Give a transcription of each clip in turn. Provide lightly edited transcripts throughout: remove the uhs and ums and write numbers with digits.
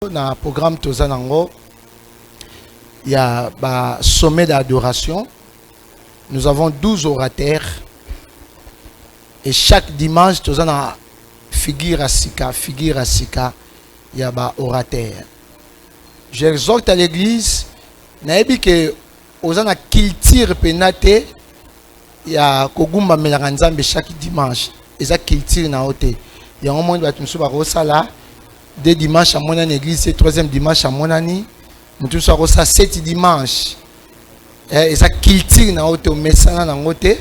Dans le programme Tozanango, il y a un sommet d'adoration. Nous avons 12 orateurs. Et chaque dimanche, Tozana figure à Sika, il y a un orateur. J'exhorte à l'église, que Ozana culture penate, il y a Kogumba Melanganzambe chaque dimanche. Et ça culture na ote. Il y a un moment où tu me là. Deux dimanches à mon église, c'est troisième dimanche à mon année. Nous tous sommes ça 7 dimanches. Et ça culture na ote, mais ça na ote.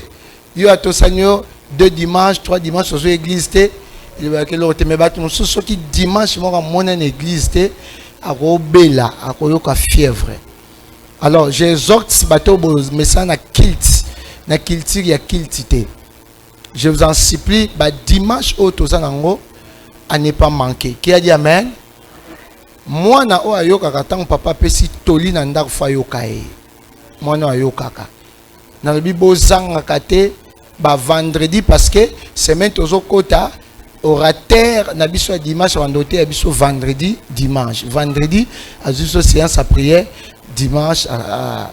Il y a tout ça 2 dimanches, 3 dimanches aux églises té. Il y a que l'autre mais bat nous ce qui dimanche moi à mon église té à robela à koyoka fièvre. Alors j'exhorte ce bateau mais ça na culture il y a culture. Je vous en supplie bah dimanche au tozanango à ne pas manquer. Qui a dit amen? Moi na o ayoka katang papa pesi toli na ndak fa yokae. Moi na ayoka ka. Na le bibo zanga kate ba vendredi parce que semaine tozo kota orateur na biso dimanche wandote biso vendredi dimanche. Vendredi a juste séance à prière, dimanche à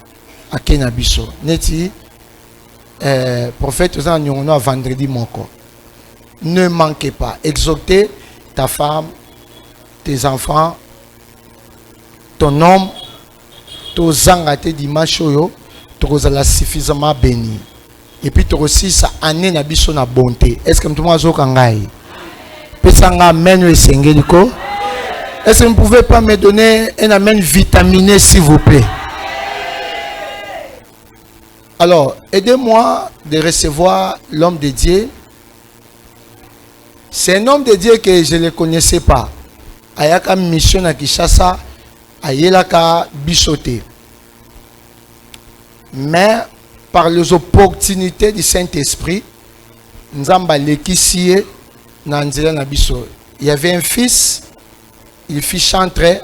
kenabiso. Neti prophète ozan nyongo vendredi moko. Ne manquez pas. Exhortez ta femme, tes enfants, ton homme, ton zangate dimanche yo, tu seras suffisamment béni. Et puis tu aussi ça année na biso na bonté. Est-ce que tout le monde a kangai? Pesanga amen ou sengeliko? Est-ce que vous ne pouvez pas me donner un amen vitaminé s'il vous plaît? Alors, aidez-moi de recevoir l'homme de Dieu. C'est un homme de Dieu que je ne connaissais pas. Ayaka mission à Kishasa, ayelaka bisoté. Mais par les opportunités du Saint-Esprit, Nzamba lekisie nanzela na biso. Il y avait un fils, il fit chanter.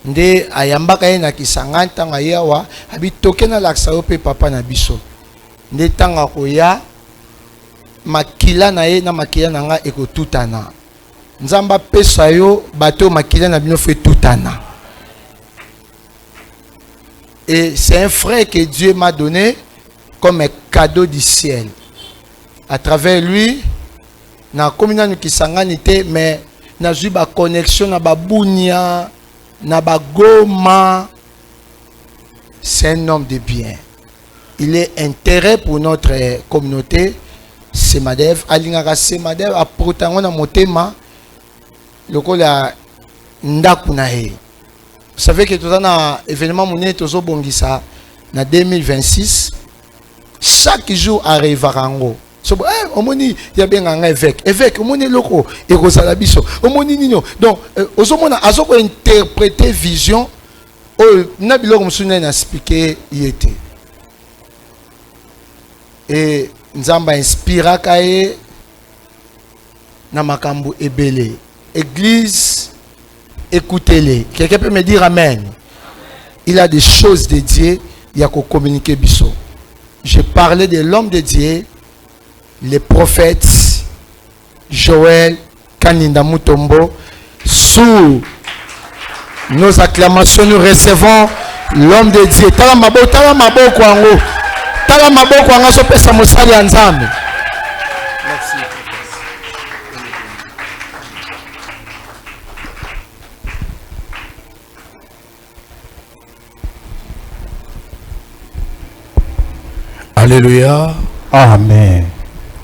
Nde ayambaka ye na kisanganta ngayawa, abitoke na laksa ope papa na biso. Nde tanga koya makila na ye na makila na nga eko tutana. Nzamba pesa yo bateau makila na bino fait tutana. Et c'est un frère que Dieu m'a donné comme un cadeau du ciel. À travers lui, na komina nu kisanganité mais na ju ba connexion na babunia na ba goma. C'est un homme de bien. Il est intérêt pour notre communauté. Semadev alingaka Semadev a protangona motema lokola ndaku na he. Vous savez que tout un événement monnaie tozo bongisa na 2026 chaque jour arrive rango. So omoni ya benga évêque omoni loko e kozala biso omoni nino donc ozomona azoko interpréter vision o na biloko musuna na expliquer yete et Nzamba inspira kaye na makambo ebele. Église, écoutez-les. Quelqu'un peut me dire amen. Il a des choses de Dieu, il y a qu'à communiquer biso. Je parlais de l'homme de Dieu, les prophètes, Joël, Kaninda Mutombo. Sous nos acclamations, nous recevons l'homme de Dieu. Talamabo kwango. Talamabo kwango so pesa mosali ya Nzambe. Merci. Alléluia. Amen.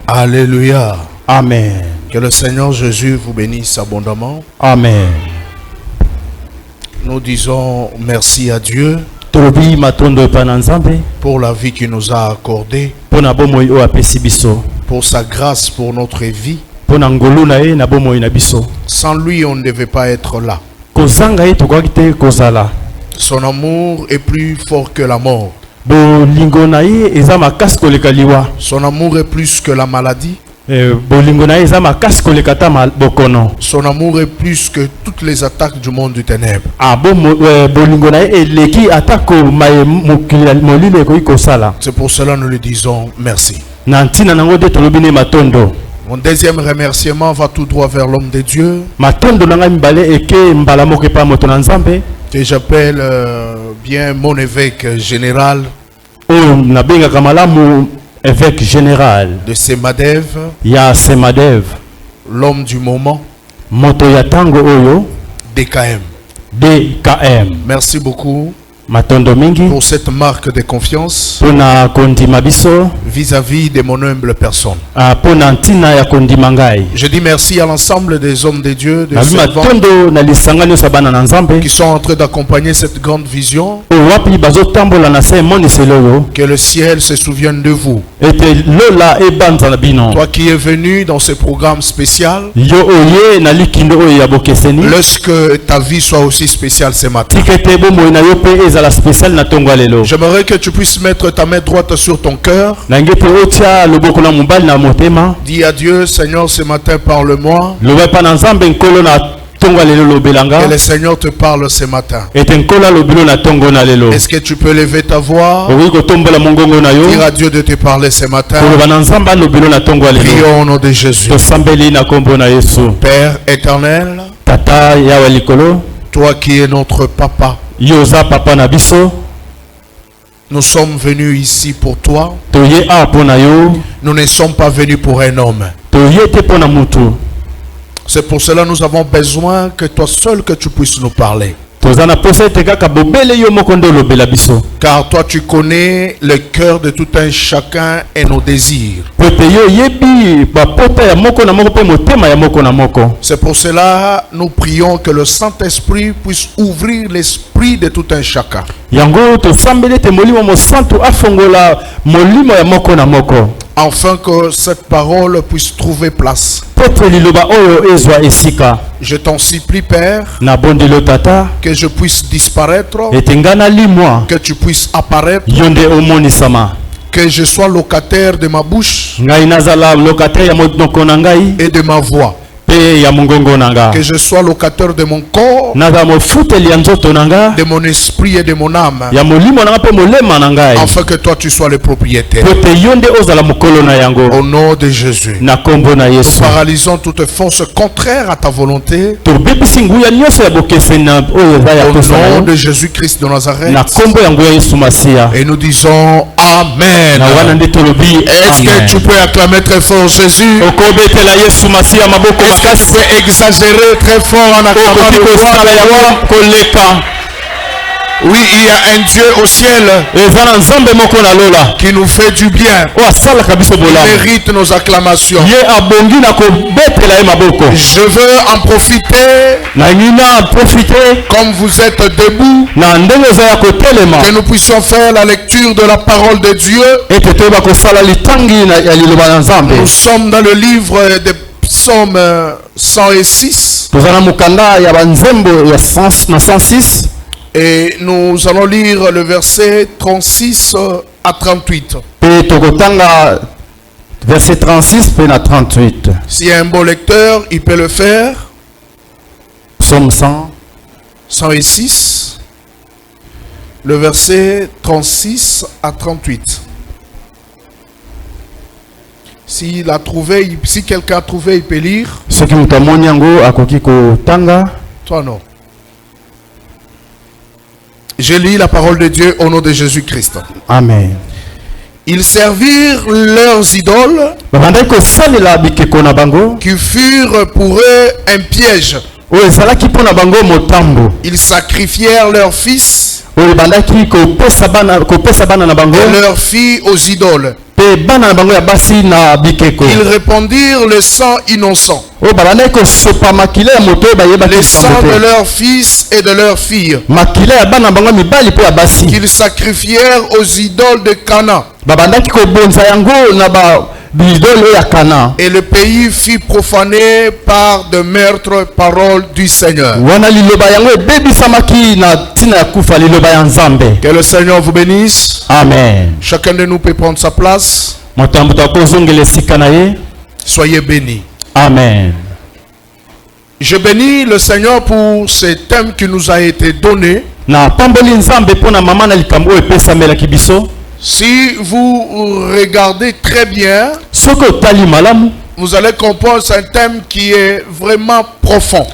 Alléluia. Amen. Que le Seigneur Jésus vous bénisse abondamment. Amen. Nous disons merci à Dieu pour la vie qu'il nous a accordée, pour sa grâce pour notre vie. Sans lui, on ne devait pas être là. Son amour est plus fort que la mort. Son amour est plus que la maladie. Son amour est plus que toutes les attaques du monde du ténèbre. C'est pour cela que nous lui disons merci. Mon deuxième remerciement va tout droit vers l'homme de Dieu, Matondo nanga mibale eke mbala moko pa moto na Nzambe. que j'appelle bien mon évêque général Oyo nabengaka malamu évêque général de Semadev, ya Semadev. l'homme du moment, Moto ya tango oyo DKM. DKM. Merci beaucoup Matondo mingi pour cette marque de confiance pona kondima biso vis-à-vis de mon humble personne. pona ntina ya kondima ngai. Je dis merci à l'ensemble des hommes de Dieu, des servants Matondo na lisanga nyonso bana na Nzambe qui sont en train d'accompagner cette grande vision. oyo wapi bazotambola na se moniselo oyo Que le ciel se souvienne de vous. ete lola ebanza na bino. Toi qui es venu dans ce programme spécial, Yo oye na likindo oyo ya bokeseni laisse que ta vie soit aussi spéciale ce matin. tikete bomoi na yo pe ezala spécial na tongo lelo. J'aimerais que tu puisses mettre ta main droite sur ton cœur. Nange pe otia loboko na mobali na motema Dis à Dieu, Seigneur, ce matin parle-moi. loba pa na Nzambe nkolo na tongo lelo Que lobelanga le Seigneur te parle ce matin. ete nkolo lobilo na tongo na lelo. Est-ce que tu peux lever ta voix? Oyi kotombola mongongo na yo Dire à Dieu de te parler ce matin. koloba na Nzambe lobilo na tongo lelo. Prions au nom de Jésus. Tosambeli na kombo na Yesu. Père éternel, Tata yawa likolo toi qui es notre papa, yoza papa na biso nous sommes venus ici pour toi. toye a pona yo Nous ne sommes pas venus pour un homme. toye te pona mutu. C'est pour cela que nous avons besoin que toi seul que tu puisses nous parler. Tozana posa ete kaka bobele yo moko nde olobela biso. Car toi tu connais le cœur de tout un chacun et nos désirs. Po ete yo yebi bapota ya moko na moko pe motema ya moko na moko. C'est pour cela que nous prions que le Saint-Esprit puisse ouvrir l'esprit de tout un chacun. Yango tosambeli ete molimo mosantu afongola molimo ya moko na moko. Afin que cette parole puisse trouver place. Petre liloba oyo ezwa esika. Je t'en supplie, Père, Na bondelo tata que je puisse disparaître, ete ngana limwa que tu puisses apparaître, yo nde omonisama. que je sois locataire de ma bouche Ngai nazala locataire ya monoko na ngai et de ma voix. pe ya mongongo na nga. Que je sois locataire de mon corps, Naza mofuteli ya nzoto na nga de mon esprit et de mon âme. ya molimo na nga pe molema na ngai. Afin que toi tu sois le propriétaire. Po ete yo nde ozala mokolo na yango. Au nom de Jésus. Na kombo na Nous Yesu. paralysons toute force contraire à ta volonté. Tobebisi nguya nyonso ya bokeseni na oyo eza ya Au posa na nom yo. de Jésus-Christ de Nazareth. Na kombo ya nguya Yesu Masiya. Et nous disons Amen. Na wana nde tolobi Est-ce que tu amen. peux acclamer très fort Jésus? Okobetela Yesu Masiya maboko Est-ce que tu makasi. peux exagérer très fort en acclamant Okoki le kosala roi? yango koleka. Oui, il y a un Dieu au ciel Eza na Nzambe moko na lola. qui nous fait du bien. Oyo asalaka biso Il bolamu. mérite nos acclamations. Ye abongi na kobetela ye maboko. Je veux en profiter, Nangi na profite comme vous êtes debout, na ndenge eza ya kotelema. que nous puissions faire la lecture de la parole de Dieu. Ete toyeba kosala litangi ya liloba na Nzambe. Nous sommes dans le livre des psaumes 106 Toza na mukanda ya banzembo ya 106. et nous allons lire le verset 36 à 38. Pe tokotanga verset 36 pe na 38. S'il y a un bon lecteur, il peut le faire. Psaume 100. 106, le verset 36 à 38. S'il a trouvé, si quelqu'un a trouvé, il peut lire. Soki moto amoni yango akoki kotanga. Toi non. Je lis la parole de Dieu au nom de Jésus-Christ. Amen. Ils servirent leurs idoles Babandaki kosalela bikeko na bango qui furent pour eux un piège. oyo ezalaki mpo na bango motambo. Ils sacrifièrent leurs fils Oyo ebandaki kopesa bana na bango et leurs filles aux idoles. pe bana na bango ya basi na bikeko. Ils répandirent le sang innocent, Oyo babandaki kosopa makila ya moto oyo bayebaki le sang esango de te. leurs fils et de leurs filles. Makila ya bana na bango mibali mpe ya basi. Qu'ils sacrifièrent aux idoles de Cana. Babandaki kobonza yango na bidole oyo ya Kana. Et le pays fut profané par de meurtres paroles du Seigneur. Wana liloba yango ebebisamaki na ntina ya kufa liloba ya Nzambe. Que le Seigneur vous bénisse. Amen. Chacun de nous peut prendre sa place. Moto ya moto akozongela esika na ye. Soyez bénis. Amen. Je bénis le Seigneur pour ce thème qui nous a été donné. Na pamboli Nzambe mpo na mama na likambo oyo epesamelaki biso. Si vous regardez très bien, Soki otali malamu, vous allez comprendre, c'est un thème qui est vraiment profond.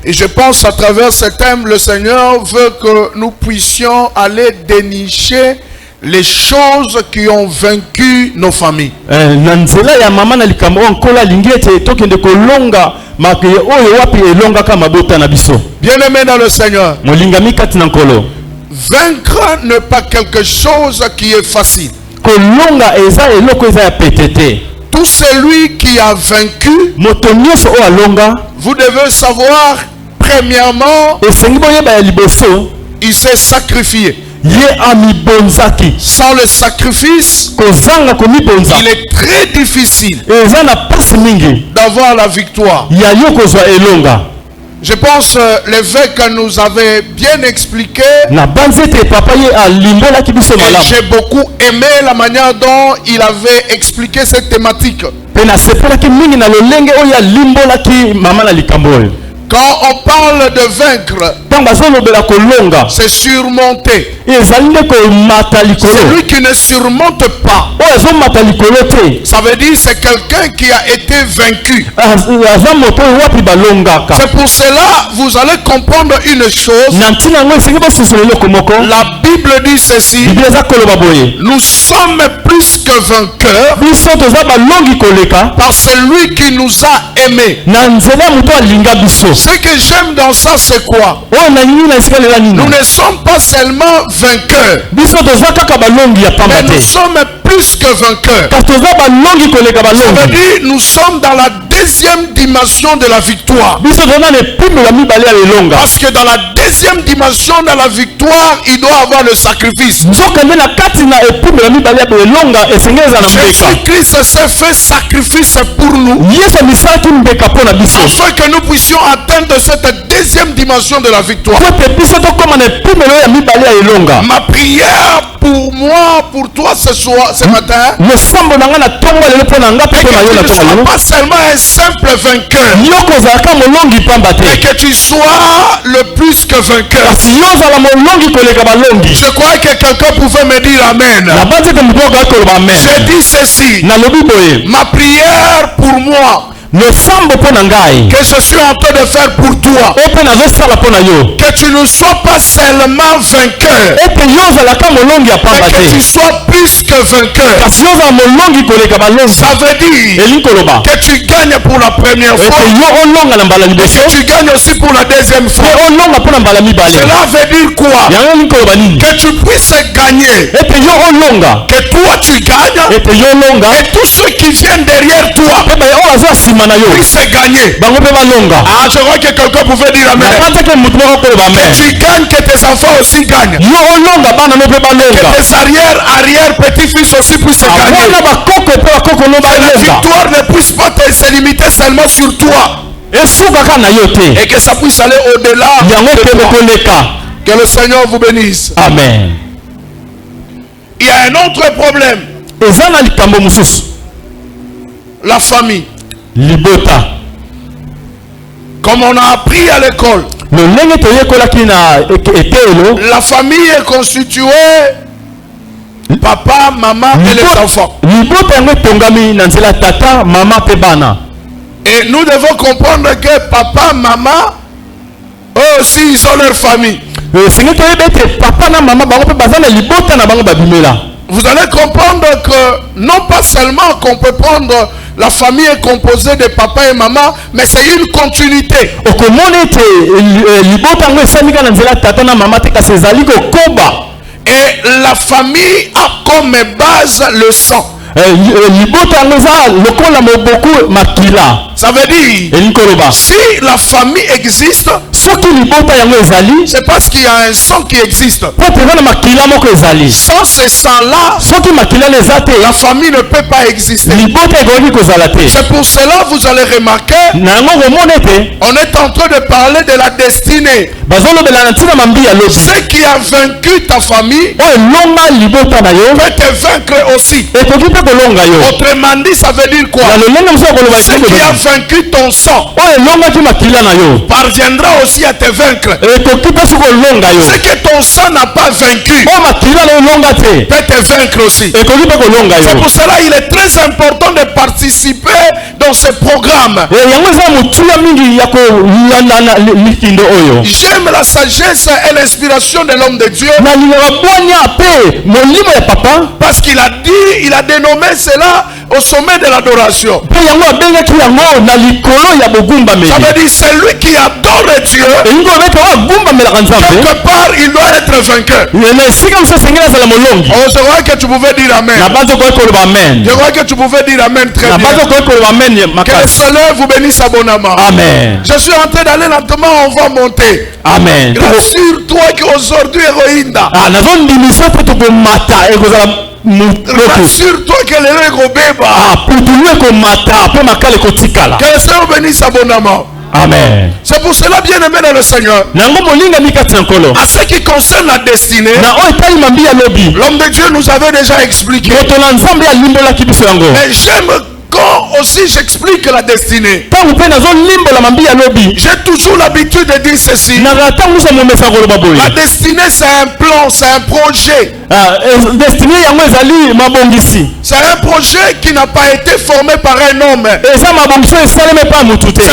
Et je pense à travers ce thème, le Seigneur veut que nous puissions aller dénicher les choses qui ont vaincu nos familles. Bien-aimés dans le Seigneur, vaincre n'est pas quelque chose qui est facile. Tout celui qui a vaincu, vous devez savoir, premièrement, il s'est sacrifié. Sans le sacrifice, il est très difficile d'avoir la victoire. Je pense l'évêque nous avait bien expliqué. Et j'ai beaucoup aimé la manière dont il avait expliqué cette thématique. Quand on parle de vaincre, c'est surmonter. Celui qui ne surmonte pas, ça veut dire c'est quelqu'un qui a été vaincu. C'est pour cela vous allez comprendre une chose. La Bible dit ceci: nous sommes plus que vainqueurs par celui qui nous a aimés. Ce que j'aime dans ça, c'est quoi? Nous ne sommes pas seulement vainqueurs, mais nous sommes plus que vainqueurs. Ça veut dire nous sommes dans la deuxième dimension de la victoire. Parce que dans la deuxième dimension de la victoire, il doit avoir le sacrifice. Jésus-Christ s'est fait sacrifice pour nous, afin que nous puissions atteindre cette deuxième dimension de la victoire. Ma prière pour moi, pour toi ce soir, ce matin, que tu ne sois pas seulement un simple vainqueur, mais que tu sois le plus que vainqueur. Je crois que quelqu'un pouvait me dire amen. J'ai dit ceci: ma prière pour moi, que je suis en train de faire pour toi, que tu ne sois pas seulement vainqueur, mais que tu sois plus que vainqueur. Ça veut dire que tu gagnes pour la première fois, et que tu gagnes aussi pour la deuxième fois. Cela veut dire quoi? Que tu puisses gagner, que toi tu gagnes, et tous ceux qui viennent derrière toi puissent gagner. Ah, je crois que quelqu'un pouvait dire amen. Que tu gagnes, que tes enfants aussi gagnent, que tes arrière petits-fils aussi puissent gagner. Que la victoire ne puisse pas se limiter seulement sur toi, et que ça puisse aller au-delà de toi. Que le Seigneur vous bénisse. Amen. Il y a un autre problème: la famille. Comme on a appris à l'école, la famille est constituée papa, maman et les enfants. Et nous devons comprendre que papa, maman, eux aussi ils ont leur famille. Vous allez comprendre que non pas seulement qu'on peut prendre la famille est composée de papa et maman, mais c'est une continuité. Et la famille a comme base le sang. Ça veut dire, si la famille existe, c'est parce qu'il y a un sang qui existe. Sans ce sang-là, la famille ne peut pas exister. C'est pour cela vous allez remarquer, on est en train de parler de la destinée. Ce qui a vaincu ta famille peut te vaincre aussi. Autrement dit, ça veut dire quoi? Ce qui a vaincu ton sang parviendra aussi à te vaincre. Ce que ton sang n'a pas vaincu peut te vaincre aussi. C'est pour cela qu'il est très important de participer dans ce programme. J'aime la sagesse et l'inspiration de l'homme de Dieu. Parce qu'il a dit, il a dénommé cela au sommet de l'adoration. Ça veut dire celui qui adore Dieu, quelque part il doit être vainqueur. Oh, je crois que tu pouvais dire amen. Je crois que tu pouvais dire amen très bien. Que le Seigneur vous bénisse abondamment. Amen. Je suis en train d'aller lentement, on va monter. Amen. Rassure-toi qu'aujourd'hui, Héroïna. Rassure-toi que le que le Seigneur bénisse abondamment. Amen. C'est pour cela, bien aimé dans le Seigneur, à ce qui concerne la destinée, l'homme de Dieu nous avait déjà expliqué. Mais j'aime quand aussi j'explique la destinée. J'ai toujours l'habitude de dire ceci. La destinée, c'est un plan, c'est un projet. C'est un projet qui n'a pas été formé par un homme. C'est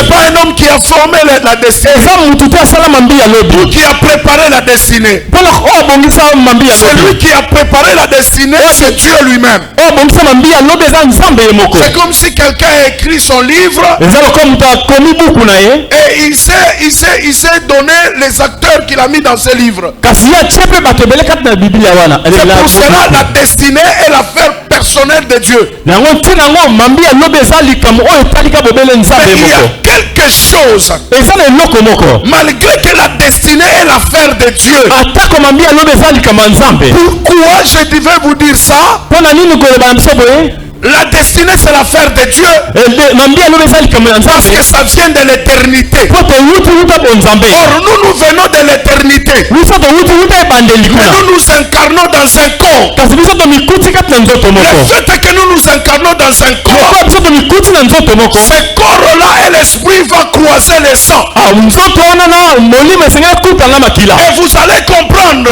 pas un homme qui a formé la destinée ou qui a préparé la destinée. C'est lui qui a préparé la destinée, c'est Dieu lui-même. C'est comme si quelqu'un a écrit son livre et il s'est donné les acteurs qu'il a mis dans ce livre. C'est pour cela la destinée est l'affaire personnelle de Dieu. Mais il y a quelque chose, malgré que la destinée est l'affaire de Dieu. Pourquoi je devais vous dire ça? La destinée, c'est l'affaire de Dieu. Parce que ça vient de l'éternité. Or, nous venons de l'éternité. Mais nous nous incarnons dans un corps. Le fait que nous nous incarnons dans un corps, ce corps-là et l'esprit va croiser les sangs. Et vous allez comprendre le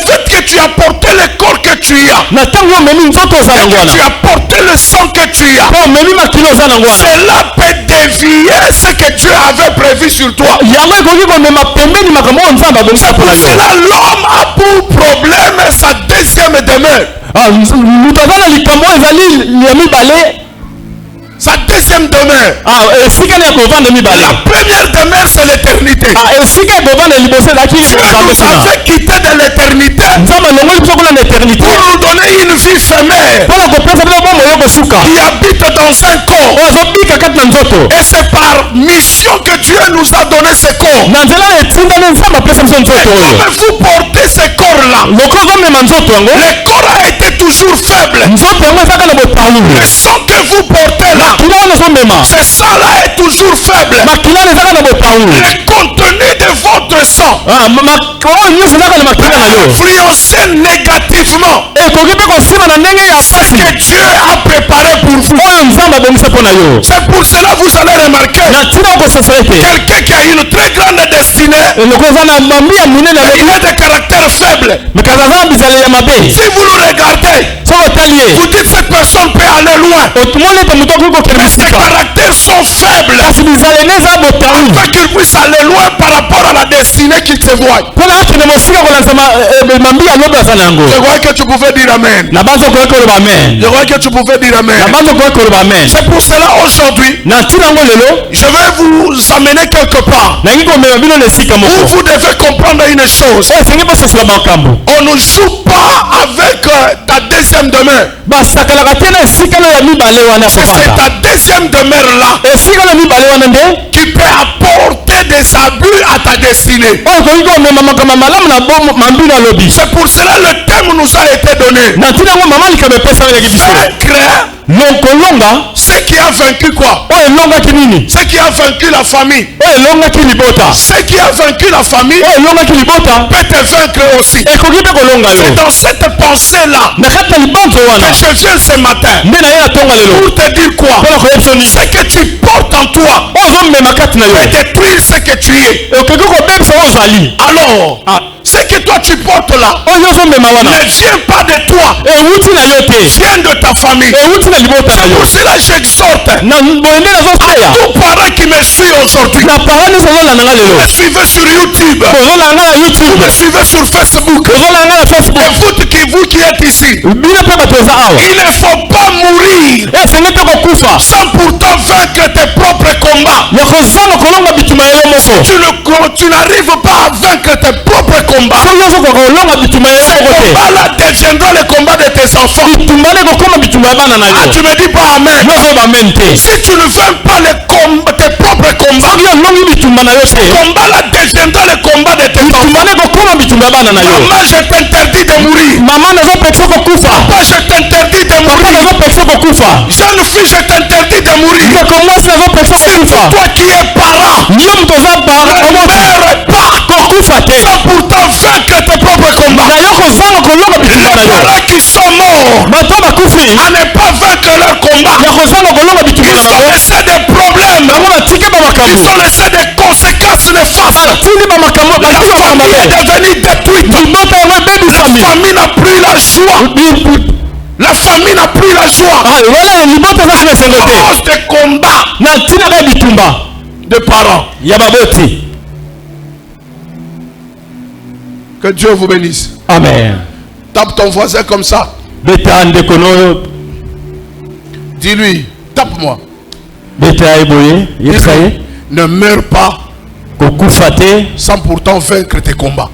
fait que tu as porté le corps que tu as. Tu as porté le sang que tu as. Cela peut dévier ce que Dieu avait prévu sur toi. C'est pour cela l'homme a pour problème sa deuxième demeure. Sa deuxième demeure. La première demeure, c'est l'éternité. Dieu nous avait quitté de l'éternité pour nous donner une vie éphémère qui habite dans un corps. Et c'est par mission que Dieu nous a donné ce corps. Mais comme vous portez ce corps-là, le corps a été toujours faible. Le sang que vous portez là, ce sang-là est toujours faible. Le contenu de votre sang influencé négativement ce que Dieu a préparé pour vous. C'est pour cela que vous allez remarquer quelqu'un qui a une très grande destinée, il a des caractères faibles. Si vous le regardez, vous dites cette personne peut aller loin. Mais ses caractères sont faibles afin qu'il puisse aller loin par rapport à la destinée qu'il se voit. Je crois que tu pouvais dire amen. Je crois que tu pouvais dire amen. C'est pour cela aujourd'hui, je vais vous amener quelque part où vous devez comprendre une chose. On ne joue pas avec ta deuxième demeure. C'est ta deuxième demeure là qui peut apporter des abus à ta destinée. C'est pour cela le thème nous a été donné. Vaincre Ce qui a vaincu quoi? Ce qui a vaincu la famille. Ce qui a vaincu la famille peut te vaincre aussi. C'est dans cette pensée-là que je viens ce matin pour te dire quoi? Ce que tu portes en toi peut détruire ce que tu es. Alors, ce que toi tu portes là ne vient pas de toi, vient de ta famille. C'est pour cela que j'exhorte à tout parent qui me suit aujourd'hui. Vous me suivez sur YouTube, vous me suivez sur Facebook, et vous qui êtes ici, il ne faut pas mourir sans pourtant vaincre tes propres combats. Tu n'arrives pas à vaincre tes propres combats. Ce combat-là deviendra le combat de tes enfants. Ah, tu me dis pas amen. Si tu ne vaincres pas tes propres combats, ce combat-là deviendra le combat de tes enfants. Maman, je t'interdis de mourir. Papa, je t'interdis de mourir. Jeune fille, je t'interdis de mourir. C'est toi qui es parent. Ne meurs pas sans pourtant vaincre tes propres combats. Les parents qui sont morts à ne pas vaincre leur combat, ils ont laissé des problèmes, ils ont laissé des conséquences néfastes. La famille est devenue détruite. La famille n'a plus la joie. La famille n'a plus la joie à cause des combats de parents. Que Dieu vous bénisse. Amen. Tape ton voisin comme ça. Dis-lui, tape-moi. Ne meurs pas sans pourtant vaincre tes combats.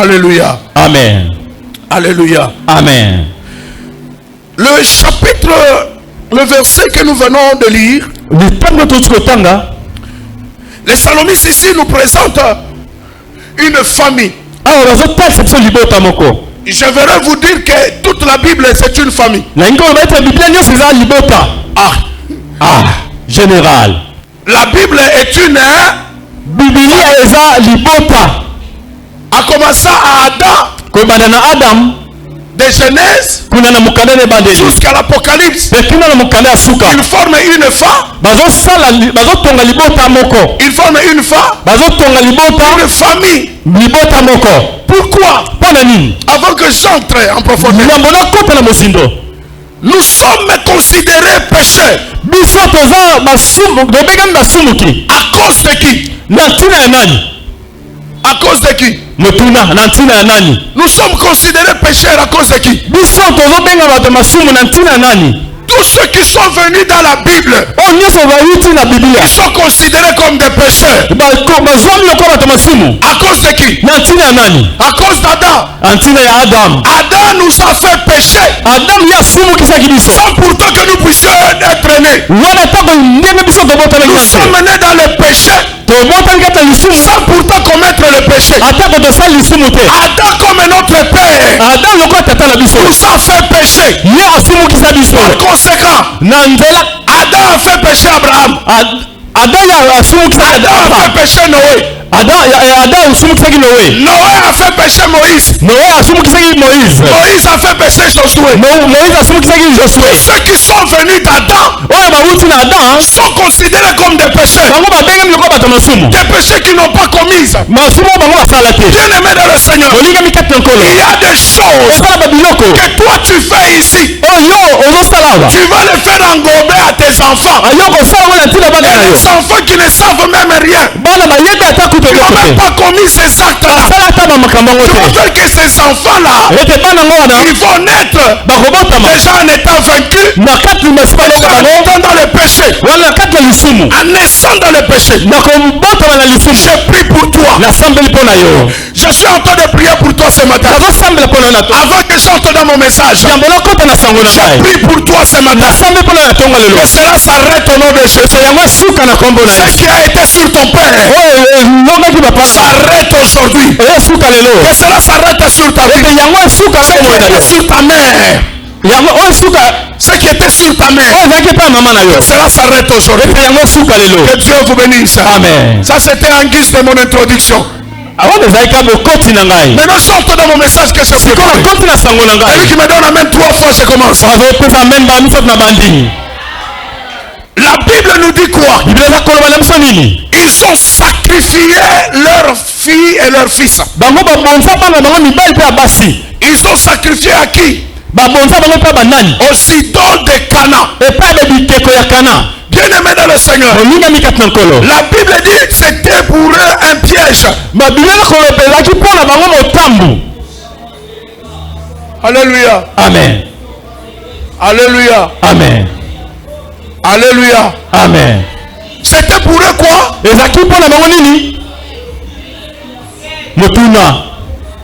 Alléluia. Amen. Alléluia. Amen. Le verset que nous venons de lire, les psalmistes ici nous présentent une famille. Je voudrais vous dire que toute la Bible c'est une famille. Général. La Bible est une a commencé à Adam, de Genèse jusqu'à l'Apocalypse. Ils forment une femme. Ils forment une femme. Une famille. Pourquoi? Avant que j'entre en profondeur, nous sommes considérés pécheurs. À cause de qui? À cause de qui? Nous sommes considérés pécheurs à cause de qui? Tous ceux qui sont venus dans la Bible, ils sont considérés comme des pécheurs. À cause de qui? À cause d'Adam. Adam nous a fait pécher sans pourtant que nous puissions être nés. Nous sommes nés dans le péché sans pourtant commettre le péché. Adam comme notre père nous a fait pécher. Par conséquent, Adam a fait pécher Abraham. Adam a fait pécher Noé. Noé a fait pécher Moïse. Moïse a fait pécher Josué. Ceux qui sont venus d'Adam sont considérés comme des pécheurs. Des péchés qu'ils n'ont pas commises. Bien aimé dans le Seigneur, il y a des choses que toi tu fais ici. Tu vas les faire engober à tes enfants. Et les enfants qui ne savent même rien, qui n'ont même pas commis ces actes-là, tu vas faire que ces enfants-là, ils vont naître déjà en étant vaincus, déjà en étant dans le péché, en naissant dans le péché, j'ai pris pour toi. Je suis en train de prier pour toi ce matin. Avant que j'entre dans mon message, j'ai pris pour toi ce matin. Que cela s'arrête au nom de Jésus. Ce qui a été sur ton père s'arrête aujourd'hui. Que cela s'arrête sur ta vie. Sur ta mère. Ce qui était sur ta mère, que cela s'arrête aujourd'hui. Que Dieu vous bénisse. Amen. Ça c'était en guise de mon introduction. Maintenant j'entre dans mon message que je prépare. Celui qui me donne amen 3 fois, je commence. La Bible nous dit quoi? Ils ont sacrifié leurs filles et leurs fils. Ils ont sacrifié à qui? Aux idoles de Cana. Bien aimé dans le Seigneur, la Bible dit que c'était pour eux un piège. Alléluia. Amen. Alléluia. Amen. Alléluia. Amen. C'était pour eux quoi?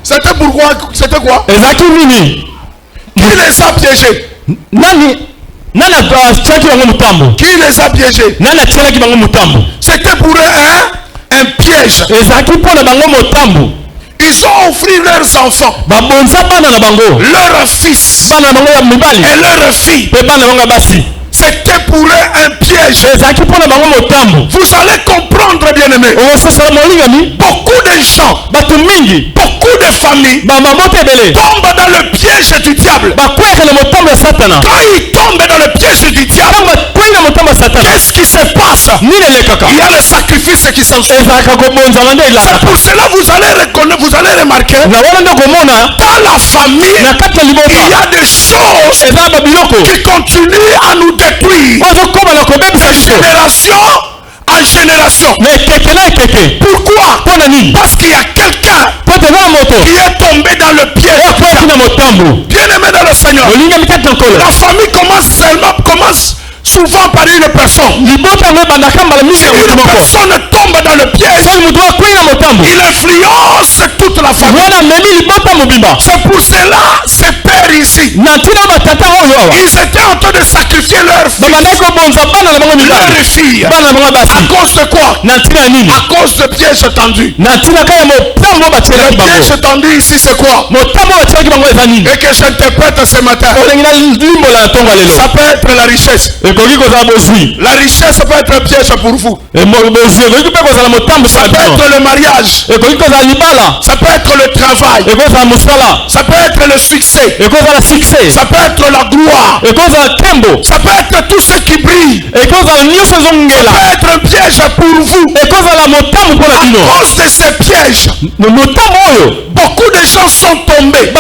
C'était pourquoi? C'était quoi? Qui les a piégés? Qui les a piégés? C'était pour eux un piège. Ils ont offert leurs enfants, leurs fils et leurs filles. C'était pour eux un piège. Vous allez comprendre, bien aimé. Beaucoup de gens, beaucoup de familles tombent dans le piège du diable. Quand ils tombent dans le piège du diable, qu'est-ce qui se passe? Il y a le sacrifice qui s'en suit. C'est pour cela que vous allez reconnaître, vous allez remarquer, dans la famille, il y a des choses qui continuent à nous détruire. De génération en génération. Pourquoi? Parce qu'il y a quelqu'un qui est tombé dans le piège. Bien aimé dans le Seigneur, la famille commence souvent par une personne. Si une personne tombe dans le piège, il influence toute la famille. C'est pour cela ces pères ici, ils étaient en train de sacrifier leurs filles. À cause de quoi? À cause de pièges tendus. Le piège tendu ici c'est quoi? Et que j'interprète ce matin, ça peut être la richesse. La richesse peut être un piège pour vous. Ça peut être le mariage. Ça peut être le travail. Ça peut être le succès. Ça peut être la gloire. Ça peut être tout ce qui brille. Ça peut être un piège pour vous. À cause de ces pièges, beaucoup de gens sont tombés.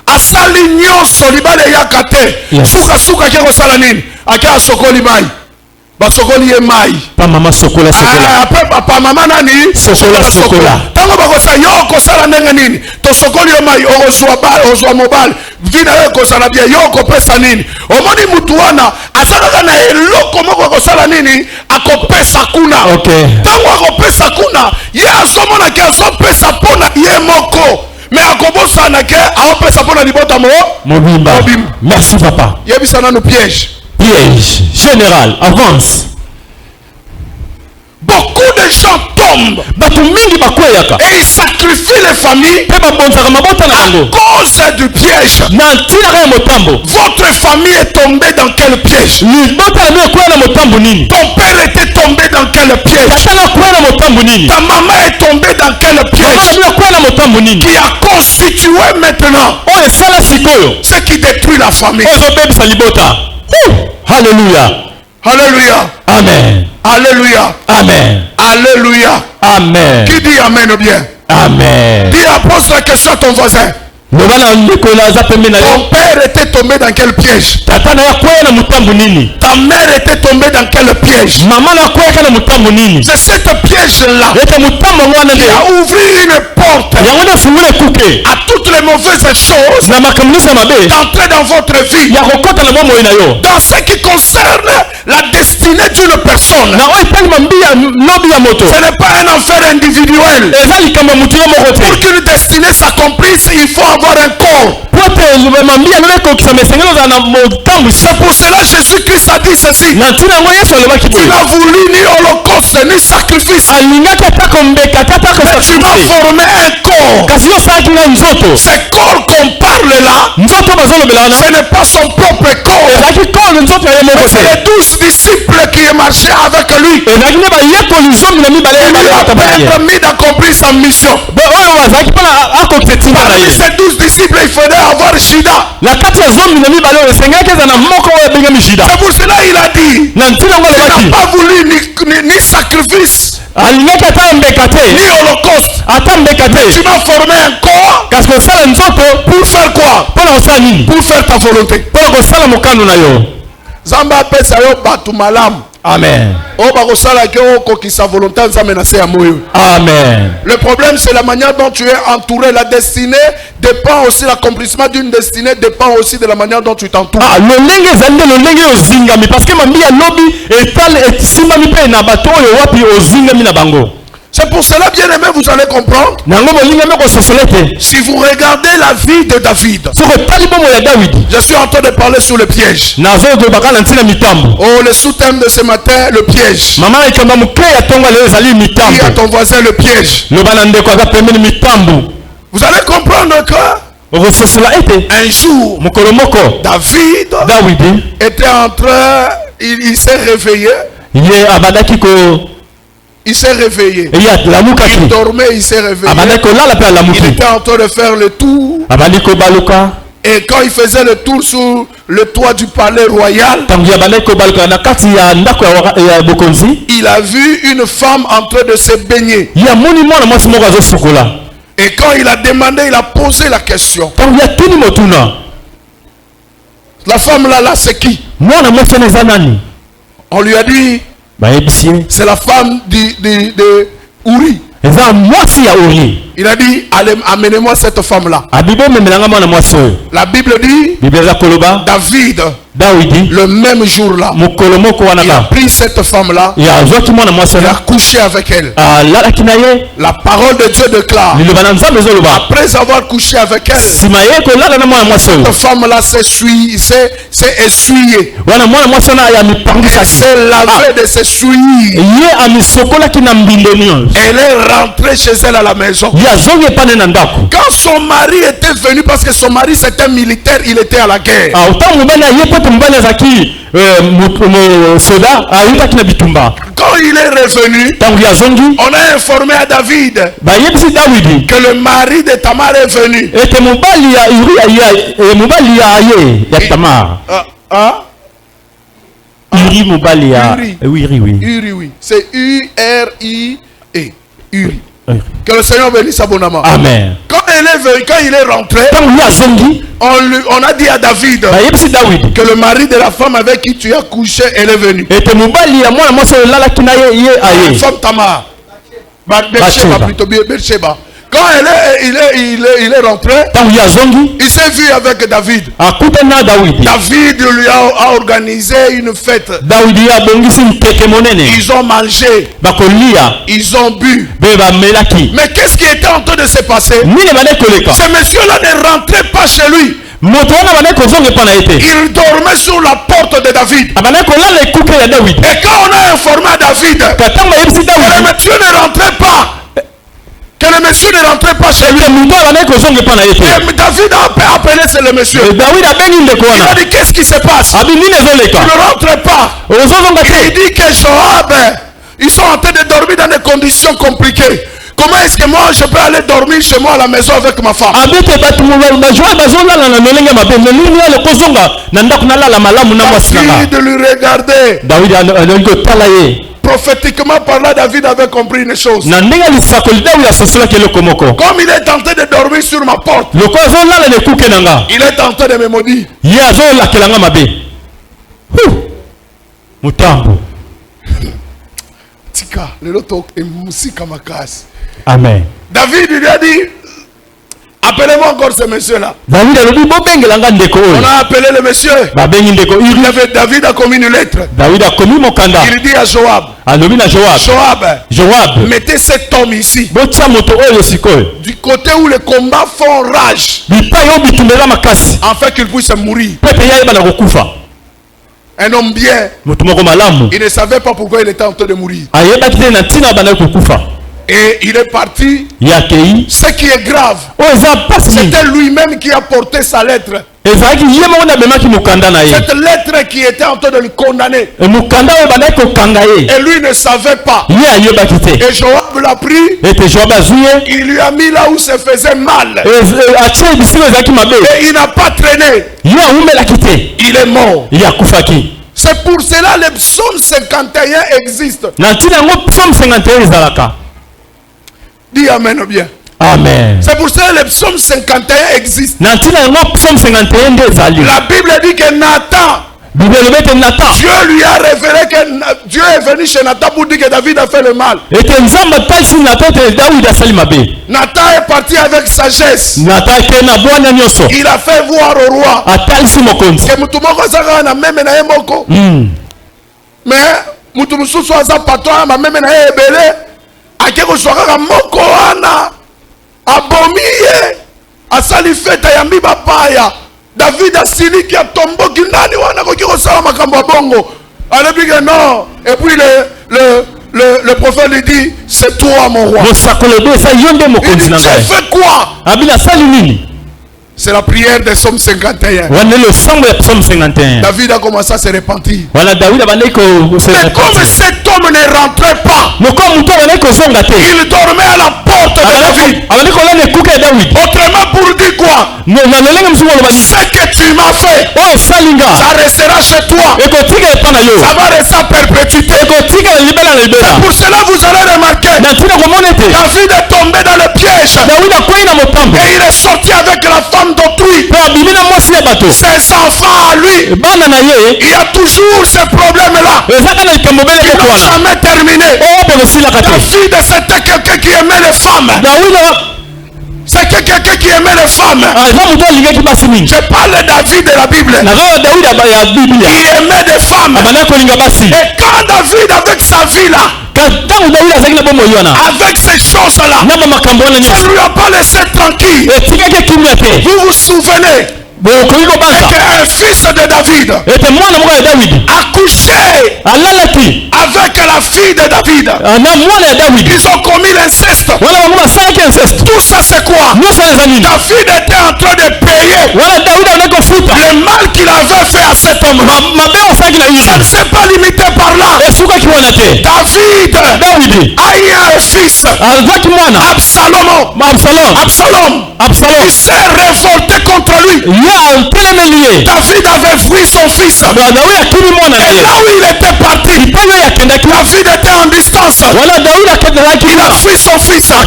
Asali nyonso libale yakate. Suka kiko sala nini? Akia sokoli mai. Basokoli ye mai. Pa mama sokola. Pa mama nani? Sokola. Tango bakosa yoko sala ndenge nini? To sokoli ye mai ozwa mobile. Vina yoko sala bia yoko pesa nini? Omoni mutu wana asala na eloko moko ko sala nini? Akopesa kuna. Okay. Tango akopesa kuna, ye azomona ke azopesa pona ye moko. Mais à comment ça n'a qu'à on ça pour la libota Mobimba. Merci papa. Yebisa na nous piège. Piège général, avance. Beaucoup de gens tombent et ils sacrifient les familles à cause du piège. Votre famille est tombée dans quel piège? Ton père était tombé dans quel piège? Ta maman est tombée dans quel piège? Qui a constitué maintenant ce qui détruit la famille. Alléluia. Alléluia. Amen. Alléluia. Amen. Alléluia. Amen. Qui dit amen ou bien? Amen. Dis, pose la question à ton voisin. Ton père était tombé dans quel piège? Ta mère était tombée dans quel piège? C'est cette piège-là qui a ouvert une porte à toutes les mauvaises choses d'entrer dans votre vie. Dans ce qui concerne la destinée d'une personne, ce n'est pas un affaire individuel. Pour qu'une destinée s'accomplisse, il faut avoir un corps. C'est pour cela que Jésus-Christ a dit ceci: il a voulu ni holocauste ni sacrifice, mais tu m'as formé un corps. Ce corps qu'on parle là, ce n'est pas son propre corps, c'est les 12 disciples qui marchaient avec lui. Il lui a permis d'accomplir sa mission. Parmi ces 12 disciples, il faudrait avoir Judas. C'est pour cela qu'il a dit: il n'a pas voulu ni sacrifice ni holocauste. Tu m'as formé un corps pour faire quoi? Pour faire ta volonté. Zamba pesa yo batu malam. Amen. Amen. Le problème, c'est la manière dont tu es entouré. La destinée dépend aussi, l'accomplissement d'une destinée dépend aussi de la manière dont tu t'entoures. C'est pour cela, bien aimé, vous allez comprendre. Si vous regardez la vie de David, je suis en train de parler sur le piège. Oh, le sous-thème de ce matin, le piège. Dis à ton voisin le piège. Vous allez comprendre que un jour, David était en train, il s'est réveillé. Il s'est réveillé. Il dormait, il s'est réveillé. Il était en train de faire le tour. Et quand il faisait le tour sur le toit du palais royal, il a vu une femme en train de se baigner. Et quand il a demandé, il a posé la question. La femme là, c'est qui? On lui a dit: c'est la femme de Uri. Il a dit: allez, amenez-moi cette femme-là. La Bible dit, David, le même jour-là, il a pris cette femme-là, il a couché avec elle. La parole de Dieu déclare: après avoir couché avec elle, cette femme-là s'est essuyée. Elle s'est lavée de ses souillures. Elle est rentrée chez elle à la maison. Quand son mari était venu, parce que son mari c'était militaire, il était à la guerre. Quand il est revenu, on a informé à David que le mari de Tamar est venu. Uri. C'est U-R-I-E. Uri. Que le Seigneur bénisse abondamment. Amen. Quand il est rentré, on a dit à David que le mari de la femme avec qui tu as couché, elle est venue. La femme Tamar. Bathsheba. Quand il est rentré, il s'est vu avec David. David lui a organisé une fête. Ils ont mangé. Ils ont bu. Mais qu'est-ce qui était en train de se passer? Ce monsieur-là ne rentrait pas chez lui. Il dormait sur la porte de David. Et quand on a informé à David que le monsieur ne rentrait pas, chez lui, David a appelé le monsieur. Il a dit: qu'est-ce qui se passe? Il ne rentre pas. Il dit que Joab, ils sont en train de dormir dans des conditions compliquées. Comment est-ce que moi je peux aller dormir chez moi à la maison avec ma femme? David de lui regarder. Prophétiquement parlant, David avait compris une chose. Comme il est tenté de dormir sur ma porte, il est tenté de me maudire. Amen. David lui a dit, appelez-moi encore ce monsieur-là. On a appelé le monsieur. David a commis une lettre. Il dit à Joab, Joab, mettez cet homme ici, du côté où les combats font rage, afin qu'il puisse mourir. Un homme bien, il ne savait pas pourquoi il était en train de mourir. Et il est parti. Ce qui est grave, c'était lui-même qui a porté sa lettre. Cette lettre qui était en train de le condamner. Et lui ne savait pas. Et Joab l'a pris. Il lui a mis là où ça faisait mal. Et il n'a pas traîné. Il est mort. C'est pour cela le psaume 51 existe. Dis amen bien. Amen. C'est pour ça que le psaume 51 existe. La Bible dit que Nathan, Dieu lui a révélé que Dieu est venu chez Nathan pour dire que David a fait le mal. Nathan est parti avec sagesse. Il a fait voir au roi mais abomiye asali feta ya mbiba paya David asili qui a tombo kinani wana ko kiko sala makambo bongo alebike non et puis le prophète lui dit c'est toi mon roi. J'ai fait quoi? C'est la prière des psaumes 51. David a commencé à se repentir. Mais comme cet homme ne rentrait pas, il dormait à la porte de David. Autrement pour dire quoi? Ce que tu m'as fait, ça restera chez toi. Ça va rester à perpétuité. C'est pour cela que vous allez remarquer, David est tombé dans le piège. Et il est sorti avec la femme d'autrui. Ses enfants à lui. Il y a toujours ce problème-là qui n'ont jamais terminé. David, c'était quelqu'un qui aimait les femmes. C'est quelqu'un qui aimait les femmes. Je parle de David de la Bible. Il aimait des femmes. Et quand David, avec sa vie là, avec ces choses-là, on ne lui a pas laissé tranquille. Vous vous souvenez qu'un fils de David a couché avec la fille de David. Ils ont commis l'inceste. Tout ça c'est quoi? David était en train de payer le mal qu'il avait fait à cet homme. Ça ne s'est pas limité par là. David a eu un fils, Absalom. Il s'est révolté contre lui. David avait fui son fils. Et là où il était parti, David était en distance. Il a fui son fils. En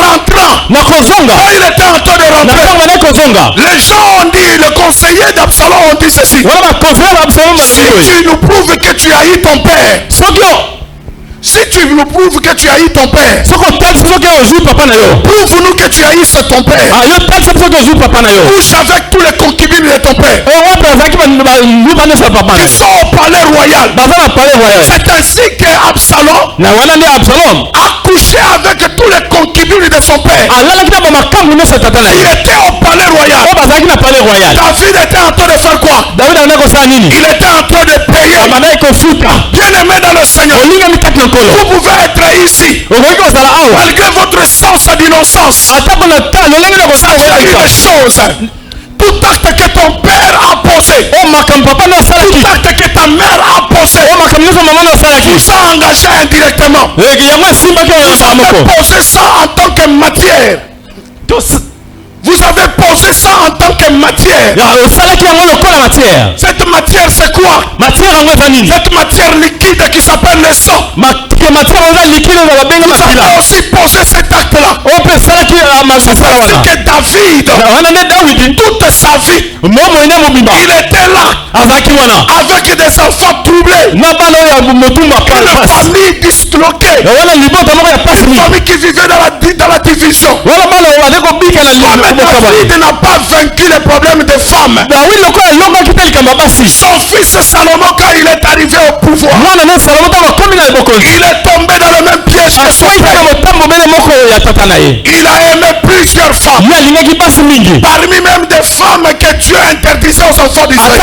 rentrant, quand il était en train de rentrer, les gens ont dit, le conseiller d'Absalom ont dit ceci: si tu nous prouves que tu as eu ton père, si tu nous prouves que tu as eu ton père, prouve-nous que tu as eu ton père. Couche avec tous les concubines de ton père qui sont au palais royal. C'est ainsi qu'Absalom a couché avec tous les concubines de son père. Il était au palais royal. David était en train de faire quoi? Il était en train de payer. Bien aimé dans le Seigneur, vous pouvez être ici malgré votre sens d'innocence. Sachez une chose: tout acte que ton père a posé, tout acte que ta mère a posé, vous a engagé indirectement. Vous avez posé ça en tant que matière. Vous avez posé ça en tant que matière. Cette matière c'est quoi? Cette matière liquide qui s'appelle le sang. Vous avez aussi posé cet acte-là. C'est que David, toute sa vie, il était là avec des enfants troublés, une famille disloquée, une famille qui vivait dans la division. Comme David n'a pas vaincu les problèmes des femmes, son fils Salomon, quand il est arrivé au pouvoir, il est tombé dans le même piège que son père. Il a aimé plusieurs femmes, parmi même des femmes que Dieu interdisait aux enfants d'Israël.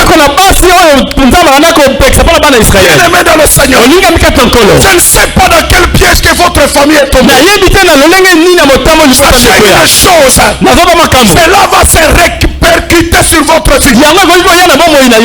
Bien-aimé dans le Seigneur, je ne sais pas dans quel piège que votre famille est tombée. Sachez une chose, cela va se répercuter sur votre vie.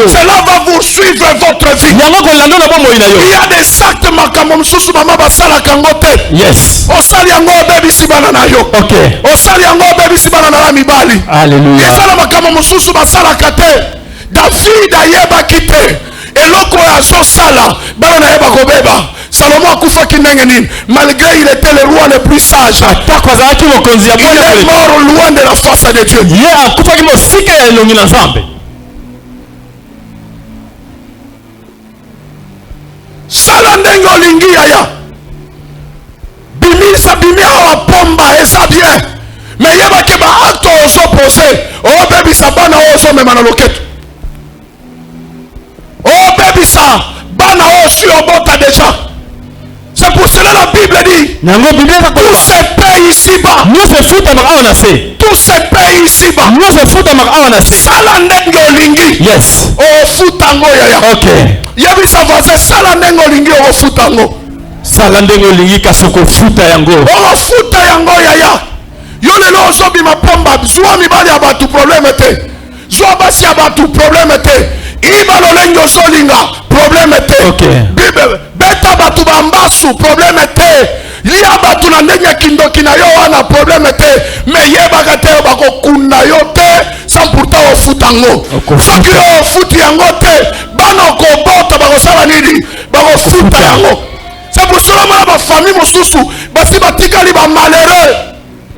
Cela va vous suivre votre vie. Il y a des actes makambo mususu mama basala kangote. Yes. Osali yango bebisi bana na yo. Okay. Osali yango bebisi bana na mibali. Hallelujah. Ezala makambo mususu basala kate. David ayeba kite. Eloko azo sala bana na yeba kobeba. Salomon akufaki ndenge nini? Malgré il était le roi le plus sage. Il est mort loin de la face de Dieu. Sala ndenge olingi yaya. Bimisa bimia wa pomba esa bien. Mais yeba ke ba acte ozo posé. Oh baby sabana ozo mema na loketo. Oh baby sa bana ozo obota déjà. C'est pour cela la Bible dit tout se paye ici-bas. Tout se paye ici-bas. Sala ndenge olingi. Yes. Oh futango yaya. Okay. Yebi sa voisin sala ndenge olingi o futango. Sala ndenge olingi kasoko futa yango. Oh futa yango yaya. Yo lelo ozobi mapomba zwa mibali abatu problème te. Zwa basi abatu problème te. Iba lolengi ozolinga problème te. Okay. Bible beta batu bambasu problème te. Lia batu na ndenge kindoki na yo wana problème te. Mais yebaka te bakokunda yo te sans pourtant ofutango. Soki yo ofuti yango te bana okobota bakosala nini? Bakofuta yango. C'est pour cela que ma famille mosusu basi batikali ba malheureux.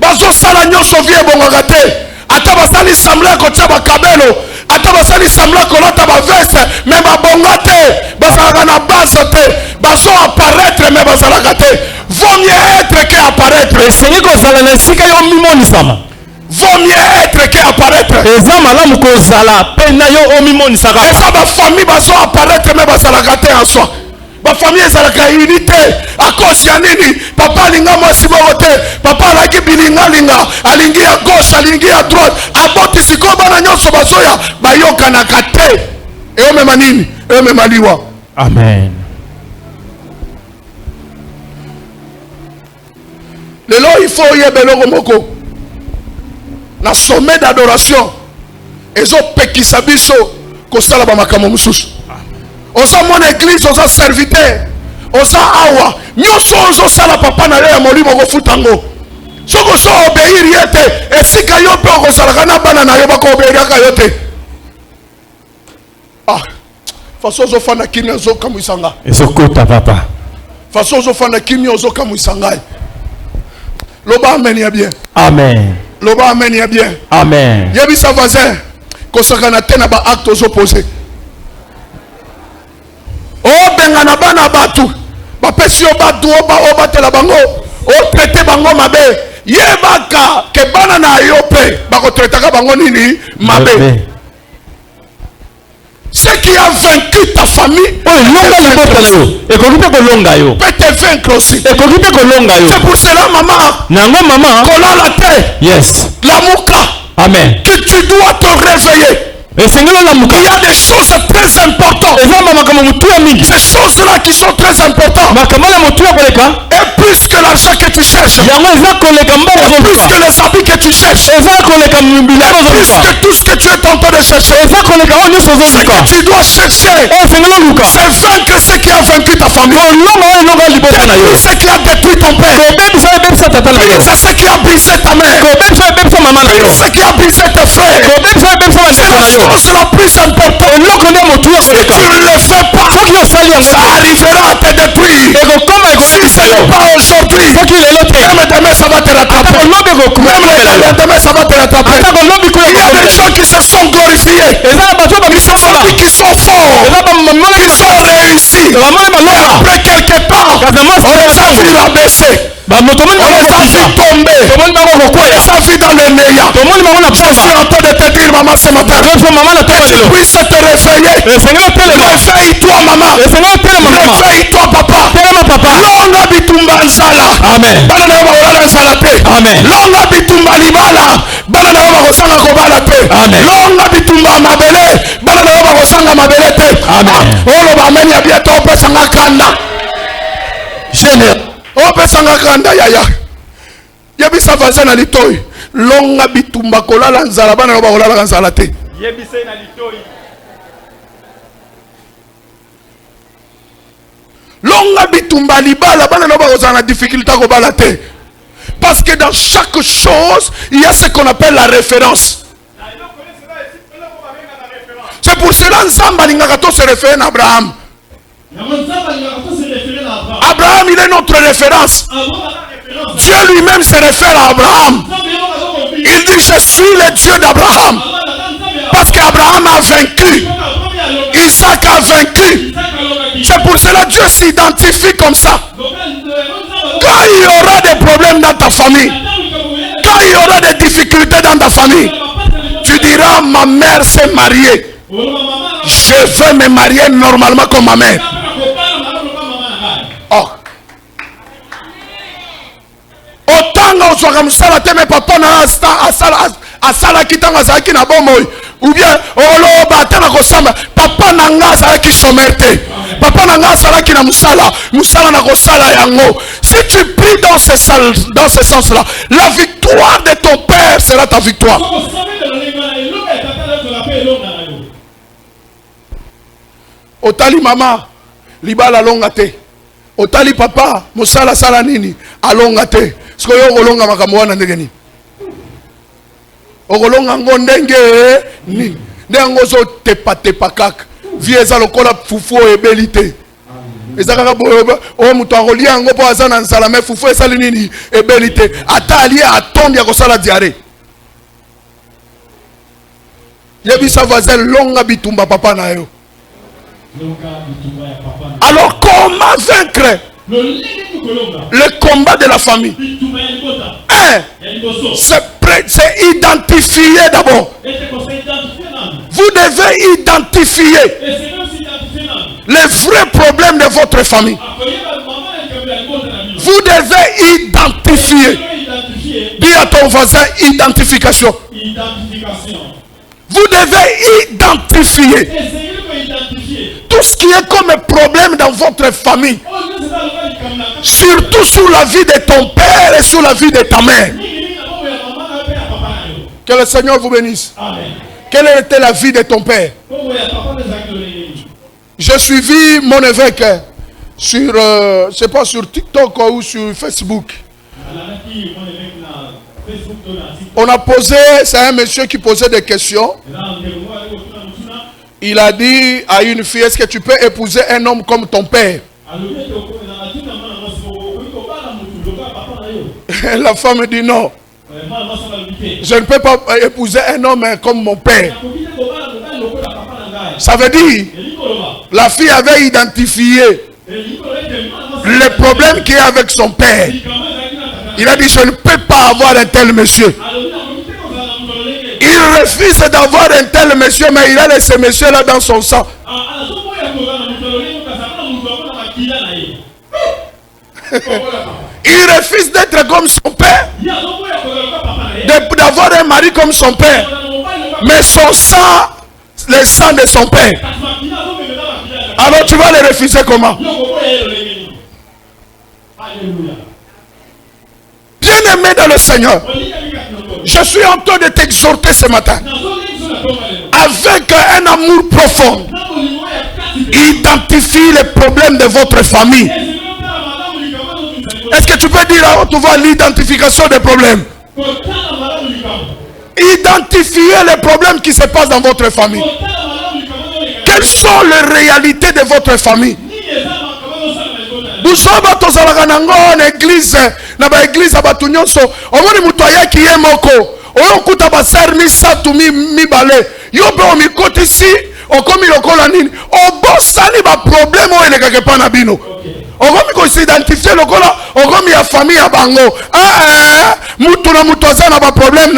Bazo sala nyonso vie bongaka te. Ata basali semblant kotia bakabelo. Ata basali semblant kolata ba veste mais babonga te. Bazalaka na base te. Bazo apparaître mais bazalaka te. Vaut mieux être que apparaître. Essayez que ça ne sika yo mimoni sama. Vaut mieux être que apparaître. Eza malamu ko zala pena yo o mimoni saka. Eza ba famille bazo apparaître mais bazalaka te en soi. Ma famille ezalaka unité à cause ya nini? Papa alinga mwasi moko te, papa alaki bilingalinga, alingi ya gauche, alingi ya droite, aboti sikoyo bana nyonso bazoya bayokanaka te. Eyo mema nini? Eyo mema liwa. Amen. Lelo il faut oyeba eloko moko na sommet d'adoration ezopekisa biso kosala bamakambo mosusu. Osa mon église, osa serviteur, osa awa, nyonso ozo sala papa na yo ya molimo ko futango. Soko so obéir yete, esika yo pe ko sala kana bana na yo ba ko obéir ka yote. Ah, faso ozo fana kimi ozo kamuisanga. Ezokota papa. Faso ozo fana kimi ozo kamuisanga. Loba amen ya bien. Amen. Loba amen ya bien. Amen. Yebi sa voisin, ko sakana tena ba acte ozo poser. Oh bengana bana batu bapesi obatu obatela bango o traité bango mabe yebaka ke bana na yo pe bako traitaka bango nini mabe. Ce qui a vaincu ta famille peut te vaincre aussi. C'est pour cela maman kolala te. Yes. La muka. Amen. Que tu dois te réveiller. Il y a des choses très importantes. Ces choses-là qui sont très importantes. Et plus que l'argent que tu cherches, plus que les habits que tu cherches, plus que tout ce que tu es en train de chercher, ce que tu dois chercher, c'est vaincre ce qui a vaincu ta famille, détruire ce qui a détruit ton père, briser ce qui a brisé ta mère, briser ce qui a brisé tes frères. C'est la chose la plus importante. Si tu ne le fais pas, ça arrivera à te détruire. Si ce n'est pas aujourd'hui, même demain ça va te rattraper. Même demain ça va te rattraper. Il y a des gens qui se sont glorifiés. Ils se sont dit qu'ils sont forts, qu'ils ont réussi. Et après quelque temps, on les a vus rabaisser. On les a vus tomber. On les a vus dans le néant. Je suis en train de te dire, maman, ce matin, que tu puisses te réveiller. Réveille-toi, maman. Réveille-toi, papa. Longa bitumba nzala. Bana na baolala nzala te. Longa bitumba libala. Bana na bakosanga kobala te. Longa bitumba mabele. Bana na bakosanga mabele te. Olo ba meni abiato pesanga kanda. Général. Pesanga kanda yaya. Yebisa vaza na litoi. Longa bitumba kolala nzala bana na baolala nzala te. Yebisa na litoi. Longa bitumba libala bana na baoza na difficulté ko balate. Parce que dans chaque chose, il y a ce qu'on appelle la référence. C'est pour cela Nzamba lingaka se réfère à Abraham. Abraham, il est notre référence. Dieu lui-même se réfère à Abraham. Il dit, je suis le Dieu d'Abraham. Parce qu'Abraham a vaincu. Isaac a vaincu. C'est pour cela que Dieu s'identifie comme ça. Quand il y aura des problèmes dans ta famille, quand il y aura des difficultés dans ta famille, tu diras, ma mère s'est mariée. Je veux me marier normalement comme ma mère. Oh. Autant on soit comme ça, mais papa n'a asala kitanga zaki na bomoy. Ou bien olo batana ko samba papa nanga sala ki somerte. Papa nanga sala ki na musala na ko sala yango. Si tu pries dans ce sens-là, la victoire de ton père sera ta victoire. Otali mama libala longa te. Otali papa musala sala nini alonga te. Siko yo olonga makambo wana ndenge nini? Okolonga ngo ndenge nini? Ndengo zo tepa kaka. Vie eza lokola fufu ebelite. Eza kaka o muto akolia yango po aza na nsala me fufu esali nini ebelite. Ata ali atombi akosala diarrhée. Yebisa vazel longa bitumba papa na yo. Alors comment vaincre le combat de la famille? C'est identifier d'abord. Vous devez identifier les vrais problèmes de votre famille. Vous devez identifier. Dis à ton voisin identification. Vous devez identifier tout ce qui est comme problème dans votre famille, surtout sur la vie de ton père et sur la vie de ta mère. Que le Seigneur vous bénisse. Amen. Quelle était la vie de ton père? J'ai suivi mon évêque sur, je sais pas, sur TikTok ou sur Facebook. On a posé, c'est un monsieur qui posait des questions. Il a dit à une fille, est-ce que tu peux épouser un homme comme ton père? La femme dit non. Je ne peux pas épouser un homme comme mon père. Ça veut dire, la fille avait identifié le problème qu'il y a avec son père. Il a dit, je ne peux pas avoir un tel monsieur. Il refuse d'avoir un tel monsieur, mais il a laissé ce monsieur-là dans son sang. Il refuse d'être comme son père, d'avoir un mari comme son père. Mais son sang, le sang de son père. Alors tu vas le refuser comment? Bien-aimé dans le Seigneur, je suis en train de t'exhorter ce matin avec un amour profond. Identifie les problèmes de votre famille. Est-ce que tu peux dire à haute voix l'identification des problèmes? Identifiez les problèmes qui se passent dans votre famille. Quelles sont les réalités de votre famille? Busoba tozalaka nango na église na ba église abatu nyonso omoni mutu ayaki ye moko oyo kuta ba ser misatu mibale yo pe omikotisi okomi lokola nini obosani ba problème oyo elekaka pa na bino okomi ko s'identifier lokola okomi ya famille ya bango mutu na mutu aza na ba problème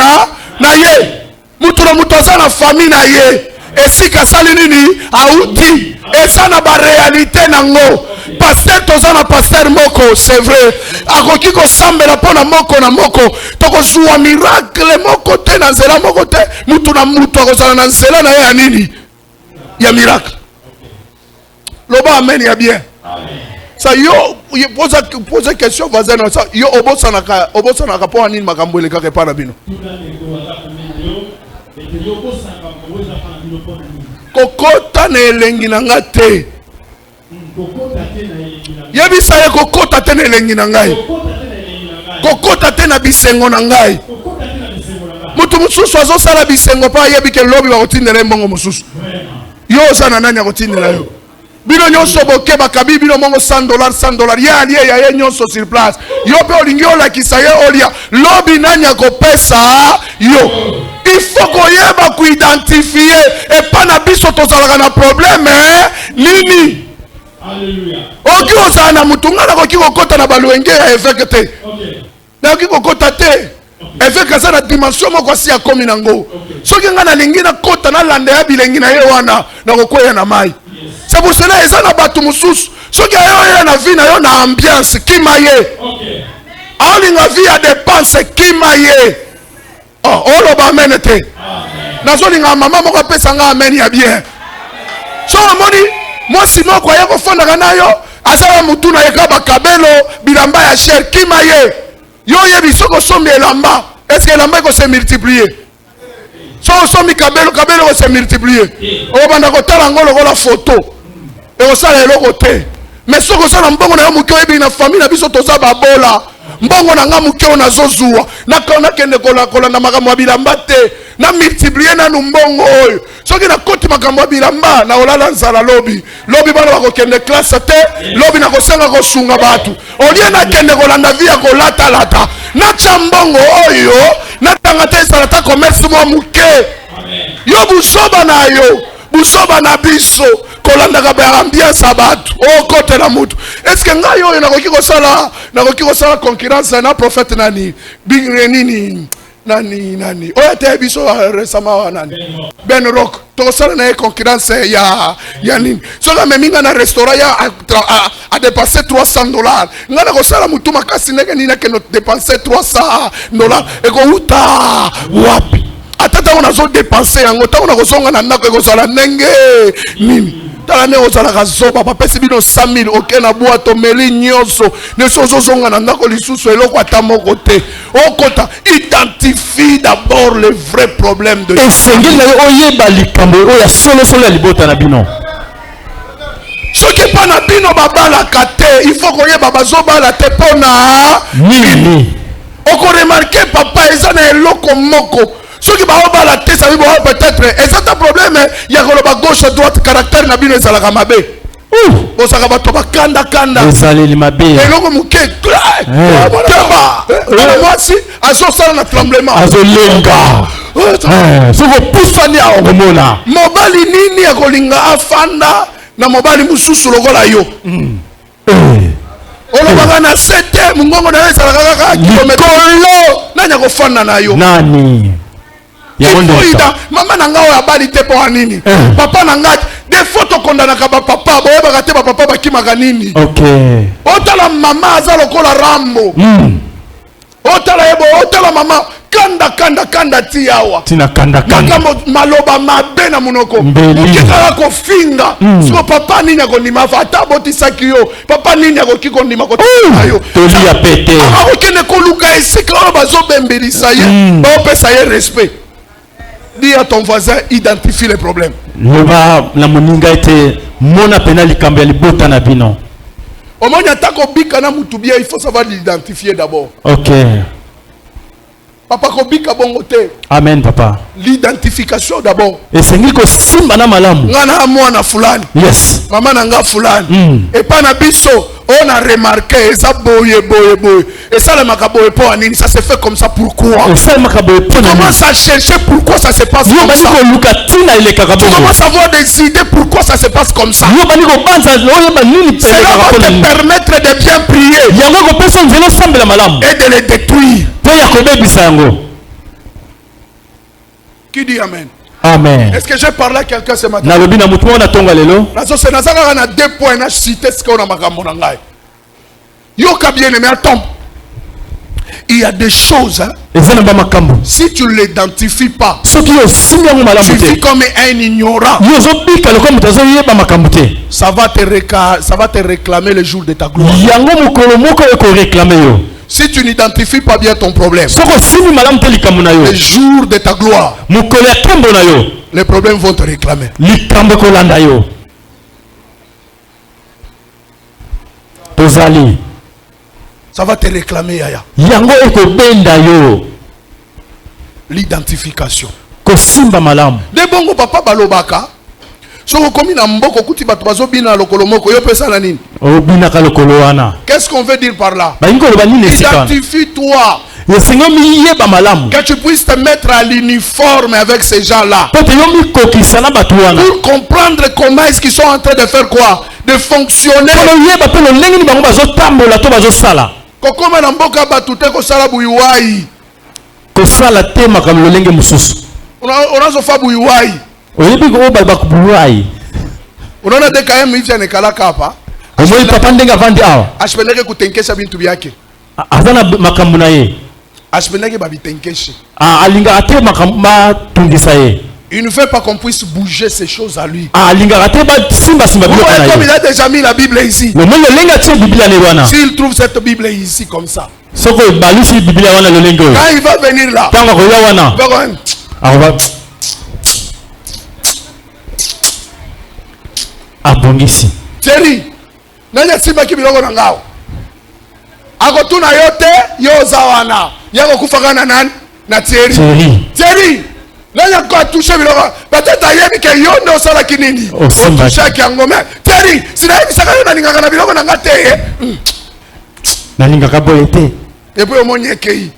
na ye mutu na mutu aza na famille na ye esika sali nini auti eza na ba réalité nango. Pasteur tozana pasteur moko, c'est vrai. Akoki ko sambela pona moko na moko. Toko zuwa miracle moko te na nzela moko te. Mutu na mutu akozala na nzela na ya nini? Ya miracle. Loba amen ya bien. Amen. Ça yo pose question voisin ça yo obosana ka po nini makambo le ka pa na bino. Kokota na elengi na ngate. Yebisa ye kokota te na elengi na ngai. Kokota te na bisengo na ngai. Mutu mususu azosala bisengo pa yebi ke lobi ba kotindela mbongo mususu. Yo sana nani akotindela yo? Bino nyonso boke bakabi bino mongo $100 $100 ya aliye ya ye nyonso sur place. Yo pe olingi olakisa ye olia lobi nani akopesa yo. Il faut koyeba ku identifier et pas na biso tozalaka na problème nini. Alléluia. Oki ozana mutungana koki kokota na baluenge ya efekete. Okay. Na oki kokota te. Efeka sana dimension moko si ya komi nango. Soki ngana lingi na kota na lande ya bilengi na ye wana na kokoya na mai. C'est pour cela eza na batu mususu. Soki ayo na vie na yo na ambiance kimaye. Okay. Alinga vie ya dépense kimaye. Oh, oloba amen te. Amen. Nazolinga mama moko pesa nga amen ya bien. So amoni moi si moko ya kofanda nayo asala mutu na yeka bakabelo bilamba ya cher kimaye. Yo yebi soko sombi elamba. Est-ce que elamba ko se multiplier? So sombi kabelo ko se multiplier. O banda ko tala ngolo ko la photo. E ko sala eloko te. Mais soko sala mbongo na yo muke yebi na famille na biso toza babola. Mbongo na nga muke na zozuwa. Na kona kende kola na makambo ya bilamba te. Na multiplier na mbongo oyo. Soki na koti makambo ya bilamba na olala nzala lobi bana bakokende classe te lobi na kosenga kosunga batu olie na kende kolanda via kolata lata na chambongo oyo na tanga te salata commerce mo muke yo busoba na biso kolanda ka ba ambiance batu o kote na mutu est-ce que ngai oyo nakoki kosala concurrence na prophète nani nini nani oya te biso récemment nani Ben Rock to sala na concurrence ya nini soka meminga na restaurant ya a dépensé $300 ngana ko sala mutu makasi neke nina ke no dépenser $300 e ko uta wapi atata ona zo dépenser yango ta ona ko songa na ndako ko sala nenge nini tala ne ozala kazoba papesi bino 100,000 oke na boato meli nyonso ne sozozonga na ndako lisusu eloko ata moko te okota identifie d'abord le vrai problème de esengeli na yo oyeba likambo oyo ya solo ya libota na bino soki pa na bino babalaka te il faut koyeba bazobala te mpona nini okoremarke papa eza na eloko moko soki baobala te sabi bao peut-être eza ta problème ya koloba gauche droite caractère na bino ezalaka mabe osaka bato bakanda ezaleli mabe eloko moke mwasi azosala na tremblement azolenga soko pusani akomona mobali nini akolinga afanda na mobali mosusu lokola yo olobaka na sete mongongo na yo ezalaka kaka kilomekolo nani akofanda na yo nani mama na nga oyo abali te mpo nini papa na nga des fois tokondanaka bapapa boyebaka te bapapa bakimaka nini otala mama aza lokola rambo otala yebo otala mama kanda tiawa tina kanda makambo maloba mabe na munoko ukikala kofinga siko papa nini akondima ata botisaki yo papa nini akokikondima kotina yo toli ya pete akokende koluka esika oyo bazobembelisa ye baopesa ye respect. Dis à ton voisin, identifie les problèmes. Loba na moninga ete mona pena likambo ya libota na bino. Omoni atako bika na mutubia, il faut savoir l'identifier d'abord. OK. Papa ko bika bongo te. Amen papa. L'identification d'abord. Et sengi ko simba na malamu. Ngana mwana fulani. Yes. Mama nanga fulani. Et pas na biso, on a remarqué ça boye. Et ça le makaboye po anini, ça se fait comme ça pourquoi? Et ça le makaboye po anini. Commence à chercher pourquoi ça se passe comme ça. Tu commences à avoir des idées pourquoi ça se passe comme ça. Cela va te permettre de bien prier. Et de les détruire. Qui dit amen? Amen. Est-ce que j'ai parlé à quelqu'un ce matin? Na 2 points na cité ce qu'on a makambo na ngai. Yoka bien aimé, attends. Il y a des choses, hein, si tu ne l'identifies pas, tu vis comme un ignorant. Ça va te réclamer le jour de ta gloire. Si tu n'identifies pas bien ton problème, le jour de ta gloire, les problèmes vont te réclamer. Ça va te réclamer, Yaya. L'identification. De bongo papa balobaka. Soko komi na mboko kuti batu bazobina lokolo moko yo pesa na nini? Qu'est-ce qu'on veut dire par là? Identifie-toi. Que tu puisses te mettre à l'uniforme avec ces gens-là. Pour comprendre comment est-ce qu'ils sont en train de faire quoi? De fonctionner. Kokoma na mboka batute ko sala buiwai. Ko sala tema kam lolenge mususu. Unazo fa buiwai. Oyebi ko baba ku buiwai. Unaona de kaya mwizi anekala kapa. Omoi papa ndenga vandi awa. Ashipeleke kutenkesha bintu byake. Azana makambu na ye. Ashipeleke babitenkeshe. Alinga ate makambu tungisa ye. Il ne veut pas qu'on puisse bouger ces choses à lui. Comme il a déjà mis la Bible ici. S'il trouve cette Bible ici comme ça, quand il va venir là, Thierry, nanya simba kibilongo na ngao. Akotuna yote yoza wana. Yako kufagana nani? Na Thierry. Thierry. Nanya kwa touché bilongo. Peut-être ayemi ke yondo osala kinini. Touché ki angome. Thierry, sina hivi saka yona ningaka na bilongo na ngate. Na ningaka boyete. Depuis omonye kei.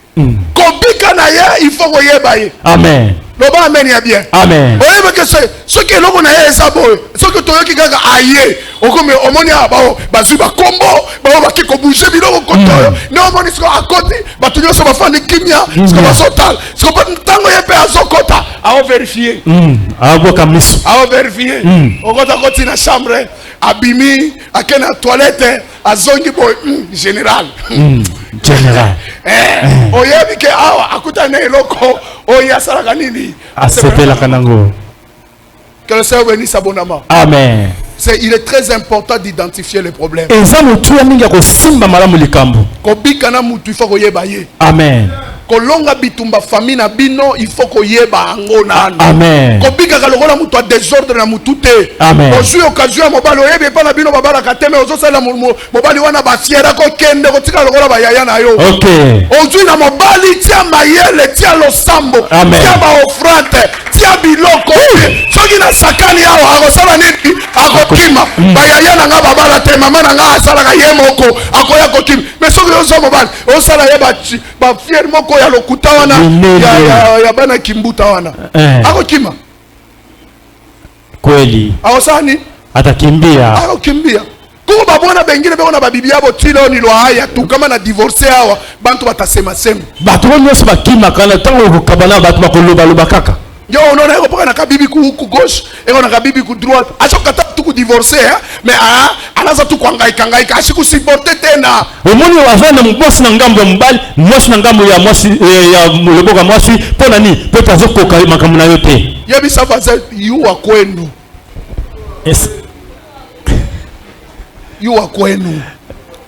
Kobika na ye, il faut koyeba ye. Amen. Loba amen ya bien. Amen. Oyeba ke ce que loko na ye eza boy. Ce que toyoki kaka aye. Okome omoni abao bazui ba kombo, ba ba kiko bouger biloko kotoyo. Ne omoni siko akoti, ba tunyo so ba fandi kimia, siko ba sotal. Siko ba tango ye pe azokota. A vérifier. Abo kamisu. A vérifier. Okota koti na chambre, abimi, akena toilette, azongi boy général. Général. Oyebi ke awa akuta na eloko oya salaka nini? Asepela kanango. Que le Seigneur bénisse abondamment. Amen. Il est très important d'identifier les problèmes. Amen. Kolonga bitumba famille na bino il faut koyeba ango nanu. Amen. Kobika kalokola mutu a désordre na mutute. Amen. Osu occasion ya mobali oyebe pa na bino babala kateme ozosala mobali wana basiera ko kende ko tika lokola bayaya na yo. Okay. Ozu na mobali tia mayele tia losambo. Tia ba offrande tia biloko. Soki na sakani awa akosala nini akokima. Bayaya na nga babala te mama na nga asala ka yemoko akoya kokima. Mais soki ozo mobali osala yeba ba fier moko ya lokuta wana ya bana kimbuta wana ako kima kweli awasani atakimbia ako kimbia kuko babona bengine beko babibi yabo tilo ni lo haya tu kama na divorce hawa bantu batasema sema batu nyose bakima kana tango kukabana batu bakoloba loba kaka yo unaona yuko na kabibi ku gauche eko na kabibi ku droite acho kata tu ku divorcer mais ana naza tu kuhangaika asikusiporte tena. Omoni avana mwasi na ngambo ya mbali, mwasi na ngambo ya mwasi ya muleboka mwasi pona ni peta zokoka makamuna yote. Yebisa baza yuwa kwenu. Yes. Yuwa kwenu.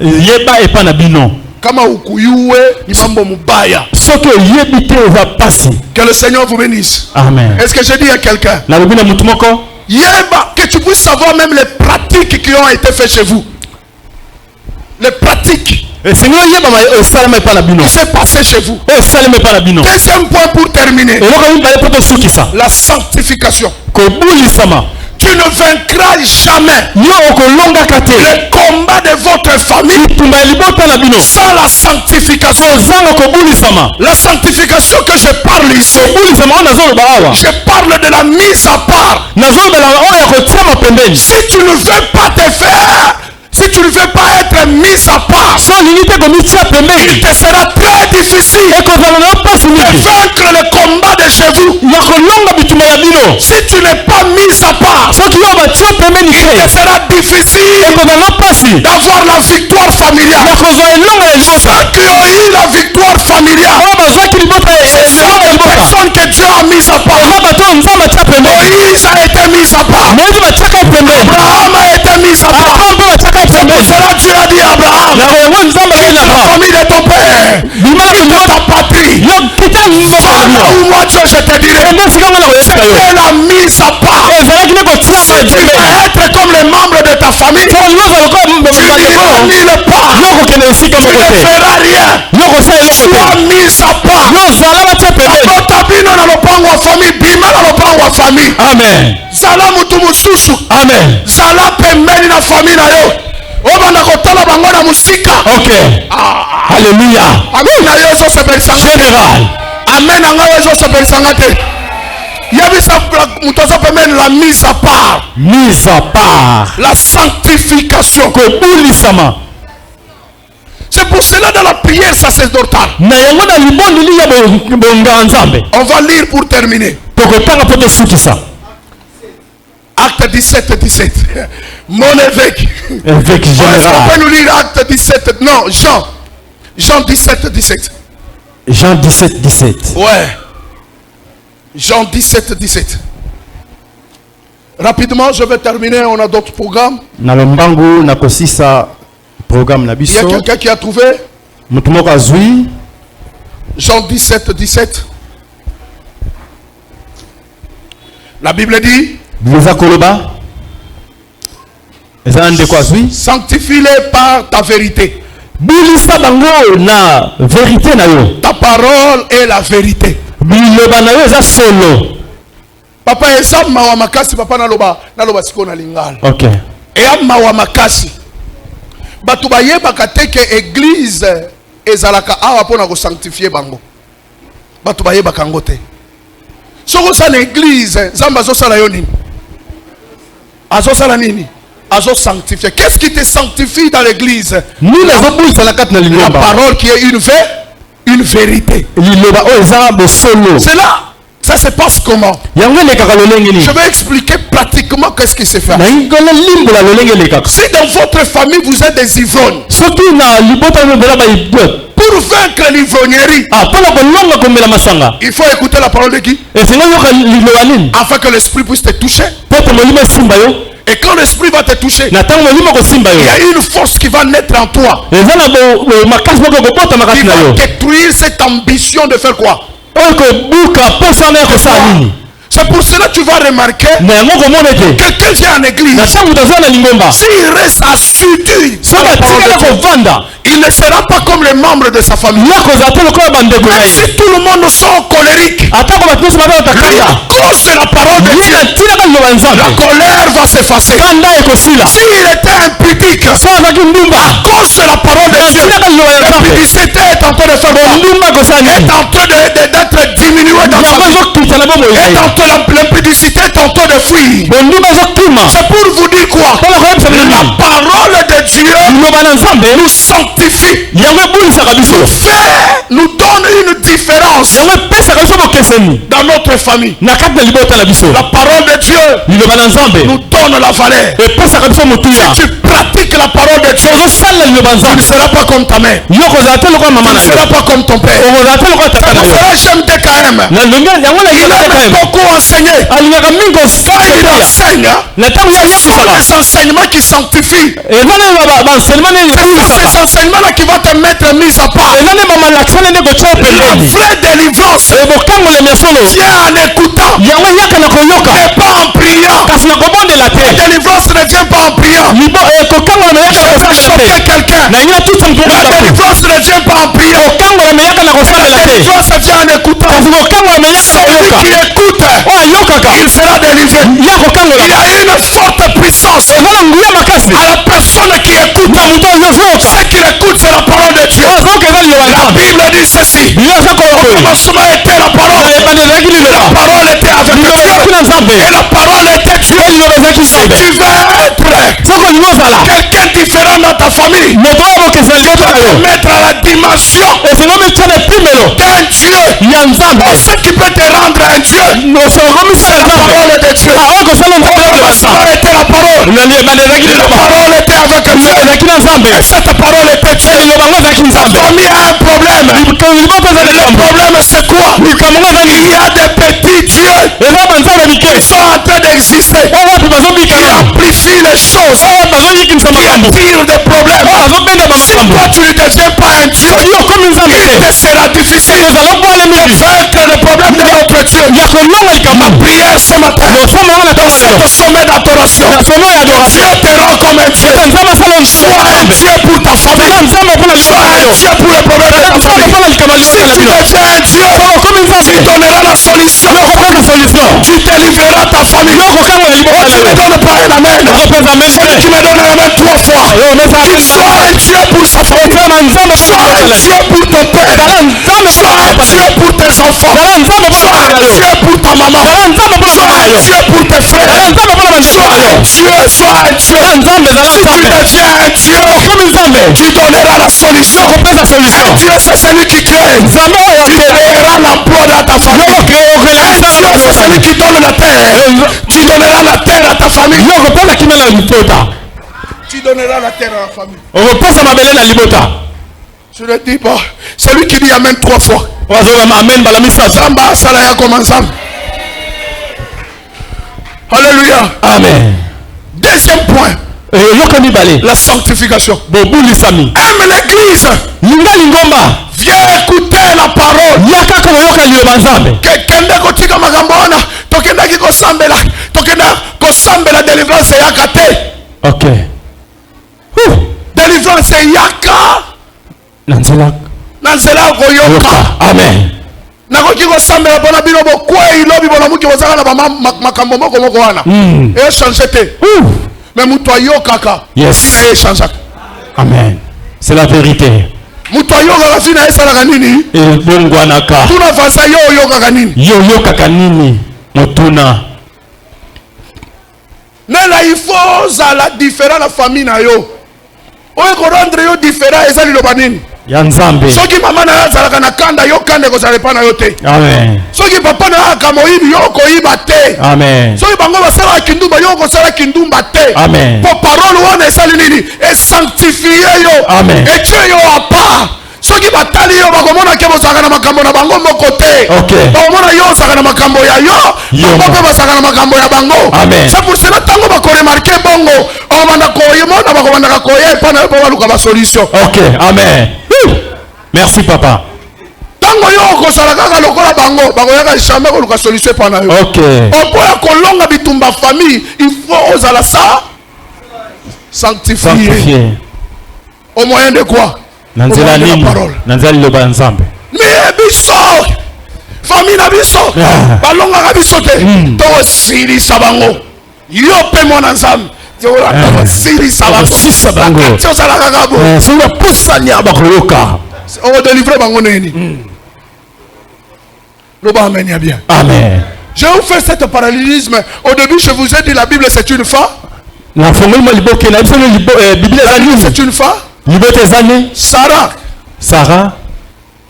Yeba epa na bino. Kama ukuyuwe ni mambo mubaya. Soki yebite va passer. Que le Seigneur vous bénisse. Amen. Est-ce que je dis à quelqu'un? Na lobina mutumoko. Yeba, que tu puisses savoir même les pratiques qui ont été faites chez vous. Les pratiques. Et Seigneur yeba ma salama epa na bino. Qui s'est passé chez vous. Oh salama epa na bino. Deuxième point pour terminer. La sanctification. Tu ne vaincras jamais le combat de votre famille sans la sanctification. La sanctification que je parle ici, je parle de la mise à part. Si tu ne veux pas te faire, si tu ne veux pas être mis à part, il te sera très difficile de vaincre le combat de chez vous. Si tu n'es pas mis à part, il te sera difficile d'avoir la victoire familiale. Ceux qui ont eu la victoire familiale, ce sont les personnes que Dieu a mis à part. Moïse a été mis à part. Abraham a été mis à part. C'est pour cela que Dieu a dit à Abraham, la famille de ton père, de ta patrie, où moi Dieu je te dirai, c'était la mise à part. Si tu veux être comme les membres de ta famille, tu n'iras nulle part, tu ne feras rien, sois mis à part. Tabino na lopango wa famille, bima na lopango wa famille. Amen. Zala mutu mususu. Amen. Zala pembeni na famille na yo. Obanda kotala bango na musika. Okay. Alléluia. Amen na yo so sepelisanga. Général. Amen na yo so sepelisanga te. Yabisa mutu so pembeni la mise à part. Mise à part. La sanctification. Ko bulisama. C'est pour cela dans la prière sacerdotale. On va lire pour terminer. Acte 17. Mon évêque. Évêque général. Est-ce qu'on peut nous lire Acte 17? Non, Jean 17. Jean 17. Ouais. Jean 17. Rapidement, je vais terminer. On a d'autres programmes. Il y a quelqu'un qui a trouvé Jean 17. La Bible dit sanctifie-les par ta vérité. Ta parole est la vérité. Papa eza mawa makasi papa naloba siko na lingala. OK. Et mawa makasi. Batu bayebaka te ke église ezalaka awa pona ko sanctifier bango. Batu bayebaka ngo te. Soko sa l'église Zamba azosala yo nini? Azosala nini? Azo sanctifier. Qu'est-ce qui te sanctifie dans l'église? La parole qui est une vérité. C'est là. Ça se passe comment? Je vais expliquer pratiquement qu'est-ce qui se fait. Si dans votre famille vous êtes des ivrognes, pour vaincre l'ivrognerie, il faut écouter la parole de qui? Afin que l'esprit puisse te toucher. Et quand l'esprit va te toucher, il y a une force qui va naître en toi, qui va détruire cette ambition de faire quoi? C'est pour cela que tu vas remarquer quelqu'un vient en église, s'il reste assidu, il ne sera pas comme les membres de sa famille. Même si tout le monde sont colériques, à cause de la parole de Dieu, la colère va s'effacer. S'il était impudique, à cause de la parole de Dieu, l'impudicité est en train de faire quoi? Est en train d'être diminuée dans sa vie. L'impudicité est en train de fuir. C'est pour vous dire quoi? La parole de Dieu nous sanctifie, nous donne une différence dans notre famille. La parole de Dieu nous donne la valeur. Si tu pratiques la parole de Dieu, tu ne seras pas comme ta mère. Tu ne seras pas comme ton père. C'est pour cela j'aime DKM. Il aime beaucoup enseigner. Quand il enseigne, ce sont des enseignements qui sanctifient. C'est ces enseignements-là qui vont te mettre mis à part. La vraie délivrance vient en écoutant et pas en priant. La délivrance ne vient pas en priant. Je vais choquer quelqu'un. La délivrance ne vient pas en priant. La délivrance vient en écoutant. Celui qui écoute, il sera délivré. Il y a une forte puissance à la personne qui écoute. Ce qui écoute, c'est la parole de Dieu. La Bible dit ceci. Au commencement était la parole. La parole était avec Dieu. Et la parole était Dieu. Si tu veux être quelqu'un différent dans ta famille, tu dois te mettre à la dimension d'un Dieu. Ce qui peut te rendre un Dieu, c'est la parole de Dieu. Au commencement était la parole. La parole était avec Dieu. Et cette parole était Dieu. Ta famille a un problème. Le problème c'est quoi? Il y a des petits dieux qui sont en train d'exister, qui amplifient les choses, qui attirent des problèmes. Si toi tu ne deviens pas un Dieu, il te sera difficile de vaincre le problème de notre Dieu. Ma prière ce matin, dans ce sommet d'adoration, Dieu te rend comme un Dieu. Sois un Dieu pour ta famille. Sois un Dieu pour le problème de ta famille. Si tu deviens un Dieu, tu donneras la solution. Tu délivreras ta famille. Tu ne donnes pas un amen. Celui qui me donne un amen 3 fois. Il soit un Dieu pour sa famille. Sois un Dieu pour ton père. Sois un Dieu pour tes enfants. Sois un Dieu pour ta maman. Sois un Dieu pour tes frères. Sois un Dieu. Sois un Dieu. Si tu deviens un Dieu, tu donneras la solution. Un Dieu, c'est celui qui crée. Tu créeras l'emploi dans ta famille. Un Dieu, c'est celui qui donne la terre. Tu donneras la terre à ta famille. Tu donneras la terre à la famille. Je le dis pas. Celui qui dit amen 3 fois. Zamba salaya comme ensemble. Alléluia. Amen. Deuxième point. La sanctification. Aime l'église. Viens écouter la parole. Kende kotika magambo wana tokenda ki kosambela kosambela délivrance yaka te. OK. Délivrance yaka nanzela koyoka. Amen. Nakoki kosambela pona bino bokwei lobi bona muki bozaka na makambo moko wana. Et changer te. Mais muto ayokaka. Yes. Ina échange. Amen. C'est la vérité. Muto ayokaka fina esalaka nini? Ebongwanaka. Tuna fasa yo oyokaka nini? Yo yokaka nini? Motuna. Nela il faut zala différent la famille na yo. Oye ko rendre yo différent ezali loba nini? Ya Nzambe. Soki mama na azalaka na kanda yo kande ko zalepa na yo te. Amen. Soki papa na akamoyibi yo ko yiba te. Amen. Soki bango basala kindumba yo ko sala kindumba te. Amen. Po parole wana esali nini? Et sanctifier yo. Amen. Et Dieu yo a part. Soki batali yo bakomona ke bozaka na makambo na bango moko te. OK. Bakomona yo osaka na makambo ya yo. Bango pe basaka na makambo ya bango. Amen. C'est pour cela tango bako remarquer bongo. Omanda koye mona bakomanda koye pa na yo ba luka ba solution. OK. Amen. Merci papa. Tango yo kosala kaka lokola bango bakoyaka jamais koluka solution pa na yo. OK. Opoya kolonga bitumba famille, il faut osala ça sanctifier. Au moyen de quoi? Nanzela nini? Nanzela loba Nzambe. Mais biso famille na biso balonga ka biso te. To silisa bango. Yo pe mona Nzambe. To silisa bango. To sala kaka bo. C'est la poussania bakoyoka. On va délivrer bango neni. Loba amen ya bien. Amen. Je vous fais cette parallélisme. Au début, je vous ai dit la Bible c'est une femme. La Bible c'est une femme. Sarah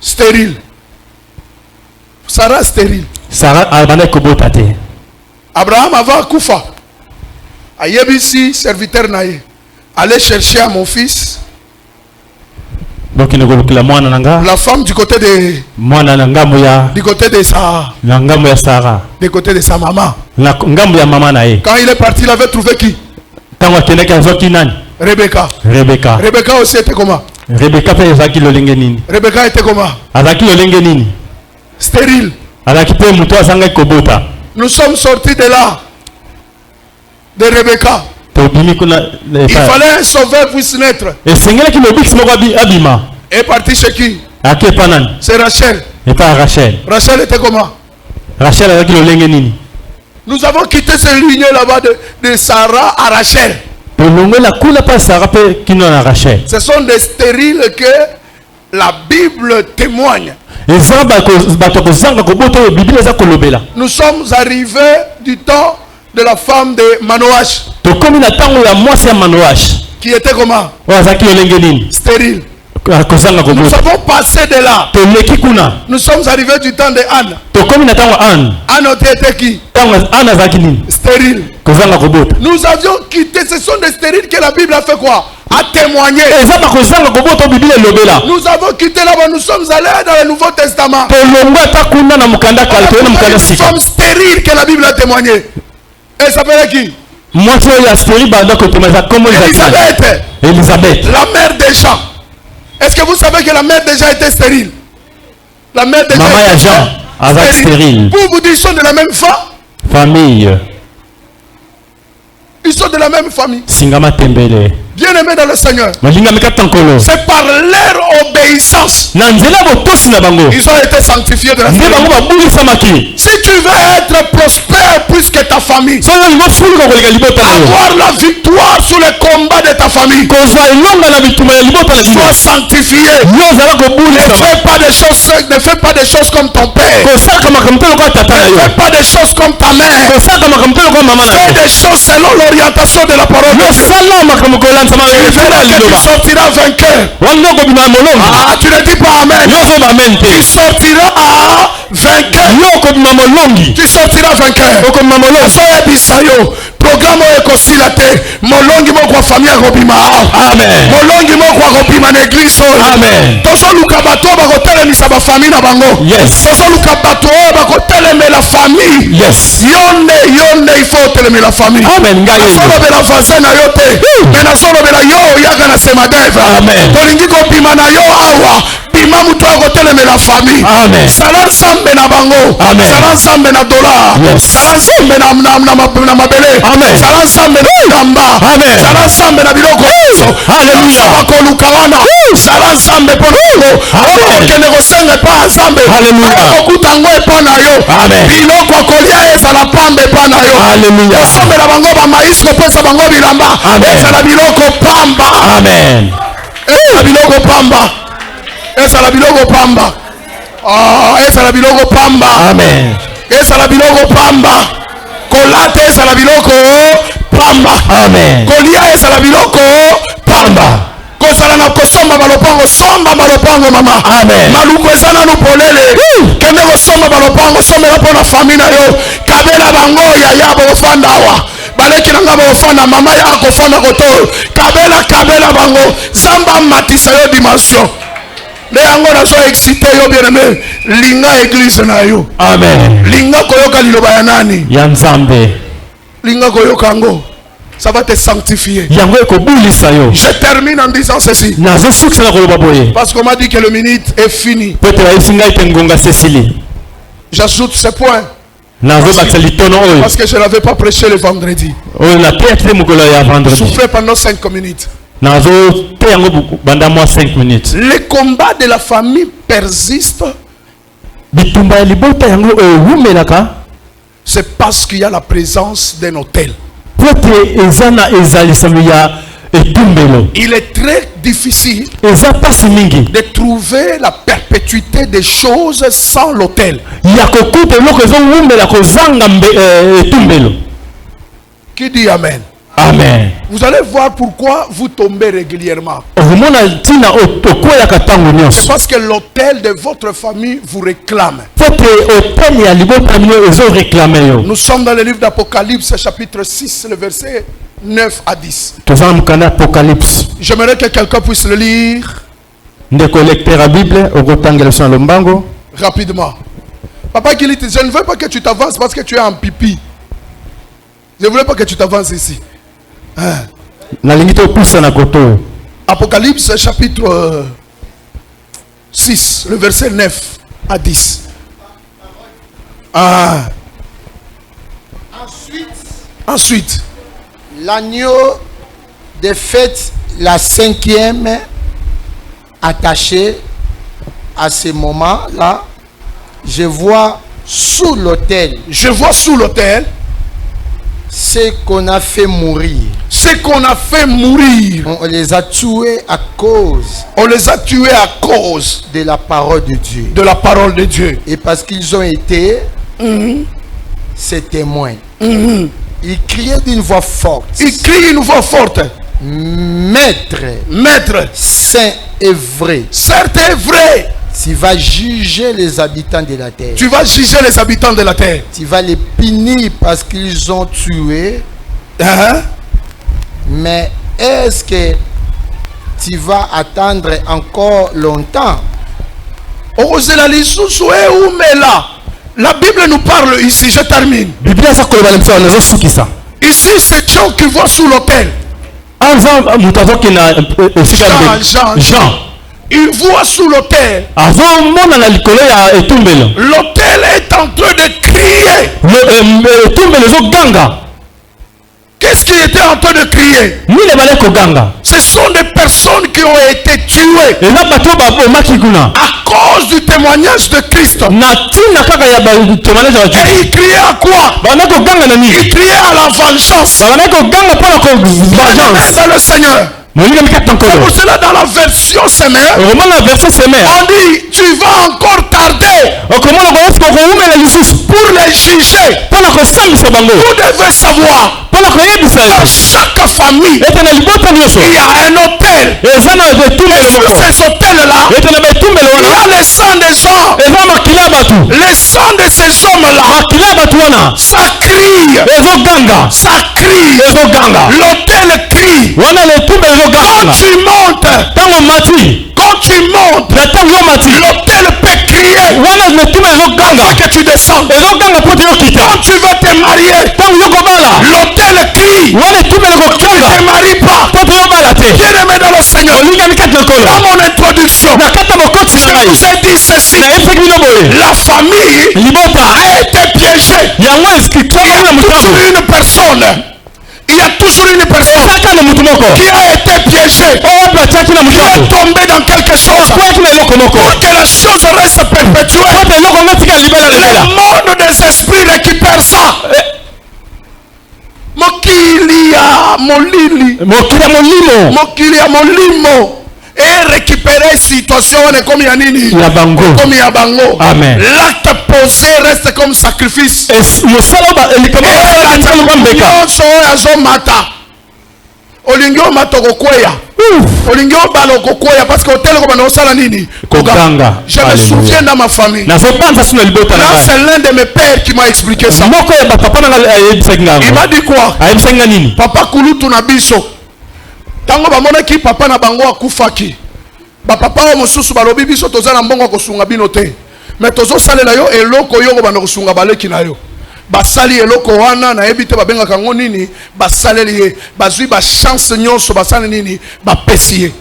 stérile. Sarah stérile. Sarah abana Abraham avant kufa. Ayebisi serviteur naye. Allez chercher à mon fils donc la femme du côté de Sarah. Du côté de sa maman. Quand il est parti, il avait trouvé qui? Rebecca. Rebecca aussi était comment? Rebecca était comment? Stérile. Nous sommes sortis de là, de Rebecca. Il fallait un sauveur puisse naître. Et parti chez qui? C'est Rachel. Rachel était comment? Nous avons quitté ce lignée là-bas de Sarah à Rachel. Ce sont des stériles que la Bible témoigne. Nous sommes arrivés du temps de la femme de Manoach. Qui était comment? Stérile. Nous avons passé de là. Nous sommes arrivés du temps de Anne. Anne était qui? Stérile. Nous avions quitté. Ce sont des stériles que la Bible a fait quoi? A témoigné. Nous avons quitté là-bas. Nous sommes allés dans le Nouveau Testament. Une femme stérile que la Bible a témoigné. Elle s'appelait qui? Elisabeth. La mère des gens. Est-ce que vous savez que la mère de Jean était stérile? La mère de Jean était stérile. Pour vous dire, ils sont de la même famille. Ils sont de la même famille. Bien aimés dans le Seigneur. C'est par leur obéissance. Ils ont été sanctifiés de la famille. Si tu veux être prospère plus que ta famille, avoir la victoire sur les combats de ta famille, sois sanctifié. Ne fais pas des choses comme ton père. Ne fais pas des choses comme ta mère. Fais des choses selon l'orientation de la parole de Dieu. Tu sortiras vainqueur. Ah, tu ne dis pas amen. Tu sortiras vainqueur. Tu sortiras vainqueur. Programme ekosilate molongi moko wa famille akobima. Amen. Molongi moko akobima na église. Amen. Tozo luka bato bakotelemisa ba famille na bango. Yes. Tozo luka bato bakotelemela famille. Yes. Yonde il faut telemela la famille. Amen. Solo bela voisin na yote. Mais solo bela yo yaga na semadeva. Amen. Tolingi kobima na yo awa. Bima muto akotelemela famille. Amen. Sala nzambe na bango. Amen. Sala nzambe na dollar. Yes. Sala nzambe na mabele. Amen. Sala nzambe na kamba. Amen. Sala nzambe na biloko. Hallelujah. Bakoluka wana. Sala nzambe polongo. Okende kosenga pa nzambe. Hallelujah. Okuta ngo epa na yo. Amen. Biloko akolia ezala pambe pa na yo. Hallelujah. Osombe na bango ba maïs kopesa bango bilamba. Ezala biloko pamba. Amen. Ezala biloko pamba. Ezala biloko pamba. Ezala biloko pamba. Amen. Ezala biloko pamba. Kolate ezala biloko pamba. Amen. Kolia ezala biloko pamba. Kozala na kosomba malopango, somba malopango mama. Amen. Maluko ezana no polele. Kende kosomba malopango, somela pona famille na yo. Kabela bango ya yabo ofanda wa. Baleki na ngabo ofanda mama ya akofanda koto. Kabela bango. Zamba matisa yo dimension. Les yango na so excité yo bien aimé. Linga église na yo. Amen. Linga koyoka liloba ya nani? Ya Nzambe. Linga koyoka ngo. Ça va te sanctifier. Je termine en disant ceci. Parce qu'on m'a dit que le minute est fini. J'ajoute ce point. Parce que je n'avais pas prêché le vendredi. Je souffrais pendant 5 minutes. Les combats de la famille persistent. C'est parce qu'il y a la présence d'un autel. Il est très difficile de trouver la perpétuité des choses sans l'autel. Qui dit amen? Amen. Vous allez voir pourquoi vous tombez régulièrement. Parce que l'autel de votre famille vous réclame. Nous sommes dans le livre d'Apocalypse chapitre 6, le verset 9 à 10. Apocalypse. J'aimerais que quelqu'un puisse le lire rapidement. Papa Kilit, je ne veux pas que tu t'avances parce que tu es en pipi. Je ne voulais pas que tu t'avances ici. Hein? Apocalypse chapitre 6, le verset 9 à 10. Ah. Ensuite, l'agneau de fête, la 5e, attaché à ce moment-là, je vois sous l'autel. Ce qu'on a fait mourir. On les a tués à cause. De la parole de Dieu. Et parce qu'ils ont été ses témoins. Il criait d'une voix forte. Maître, saint et vrai. Tu vas juger les habitants de la terre. Tu vas les punir parce qu'ils ont tué. Mais est-ce que tu vas attendre encore longtemps? La Bible nous parle ici, je termine. Ici, c'est Jean qui voit sous l'autel. Jean. Il voit sous l'autel. L'autel est en train de crier. Qu'est-ce qu'il était en train de crier? Ce sont des personnes qui ont été tuées à cause du témoignage de Christ. Et il criait à quoi? Il criait à la vengeance. C'est le Seigneur. C'est pour cela dans la version Semeur, on dit tu vas encore tarder pour les juger. Vous devez savoir, dans chaque famille il y a un hôtel, et sur ces hôtels-là il y a le sang des hommes. Le sang de ces hommes-là, ça crie, l'hôtel crie. Quand tu montes, l'hôtel peut crier afin que tu descendes. Quand tu veux te marier, l'hôtel crie. Tu ne te maries pas. Bien-aimé dans le Seigneur, dans mon introduction, je vous ai dit ceci. La famille a été piégée. Il y a toujours une personne qui a été piégée, qui est tombée dans quelque chose. Pour que la chose reste perpétuelle, le monde des esprits récupère ça. Mokilia molimo et récupérer situation comme Yanini, comme Yabango. L'acte posé reste comme sacrifice. Olingio matokokweya. Olingio balokokweya parce que hôtel comme on nini. Je me souviens dans ma famille. Là c'est l'un de mes pères qui m'a expliqué ça. Il m'a dit quoi? Papa Kulutu na biso. Tango bamona ki papa na bango akufaki. Ba papa o mosusu balobi biso tozana mbongo kosunga bino te. Mais tozo salela yo eloko yo bana kosunga baleki na yo. Basali eloko wana na ebite babenga kango nini basaleli ye bazui ba chance nyonso basali nini ba pesiye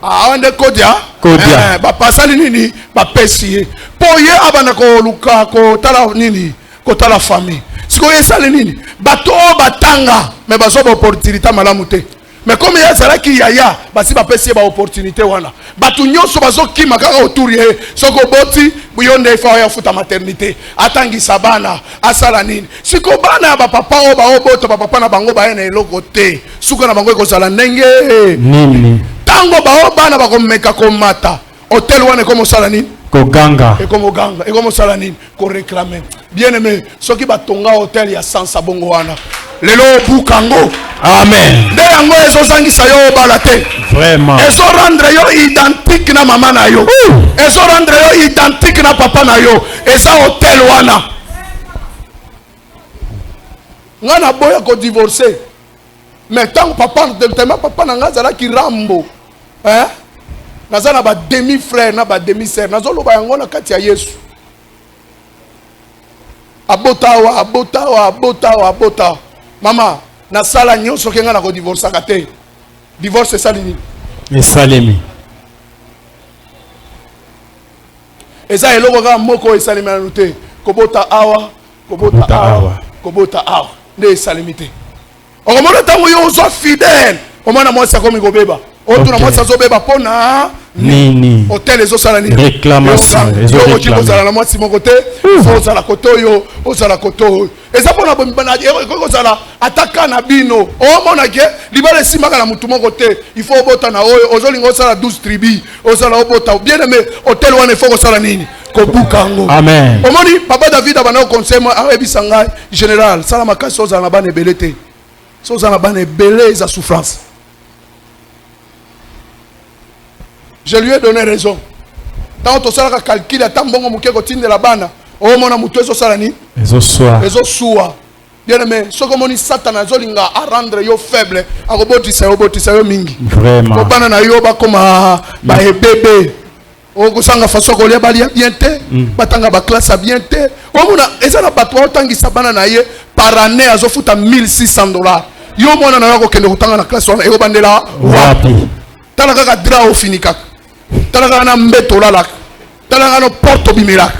aande kodia ba pasali nini ba pesiye po ye abana ko luka ko tala nini ko tala famille siko ye sali nini bato batanga mais bazo ba opportunité malamu te. Mais comme il y a ça qui yaya, basi ba pesi ba opportunité wana. Batu nyonso bazo kima kaka autour ye. Soko boti buyonde fa ya futa maternité. Atangi sabana asala nini. Siko bana ba papa o ba oboto ba papa na bango ba ene eloko te. Suka na bango ko sala ndenge nini. Tango ba o bana ba ko meka ko mata. Hotel wana ko sala nini. Koganga. Et comme sala nini ko réclamer. Bien aimé, ceux qui batonga hôtel ya sans bongo wana. Lelo bukango. Amen. De yango ezozangisa yo balate. Vraiment. Ezo rendre yo identique na mama na yo. Ezo rendre yo identique na papa na yo. Eza hotel wana. Ngana boya ko divorcer. Mais tant papa n'a pas qui rambo. Hein? N'a pas demi-frère, n'a pas demi-sœur. N'a pas katia Yesu. Abotawa. Maman, na sala nyonso kenga na ko divorcer kate. Divorce salini. Et salimi. Eza eloko ka moko esalimi na nute. Kobota awa. Ne salimité. On mona tango yo so fidèle. On mona moi ça comme gobeba. O tuna moi ça zo beba pona nini. Hôtel ezo sala ni. Réclamation. Yo ko sala na moi si mon côté. Faut sala koto yo, o sala koto. Eza pona bana ko sala ataka na bino. O mona ke libale simaka na mutu mon côté. Il faut bota na oyo ozo lingo sala 12 tribus. O sala obota bien aimé hôtel wana faut ko sala nini. Amen. Omoni papa David abana au conseil moi ebisanga général sala makasi oza na bana belete. Soza na bana belé sa souffrance. Je lui ai donné raison. Tant to sala ka calcul ata mbongo muke ko tinde la bana. O mona mutu eso sala ni? Ezo soa. Bien aimé, ce que moni Satan azolinga a rendre yo faible, a obotisa yo mingi. Vraiment. Ko bana na yo ba koma ba bébé. O kusanga faso ko lia balia bien te, batanga ba classe bien te. O mona eza na batwa otangisa bana na ye par année azofuta $1,600. Yo mona na yako kende kutanga na classe wana ego bandela wapi. Tala kaka dra ofinika. Tala kaka na mbeto lala. Tala kaka no porte bimira.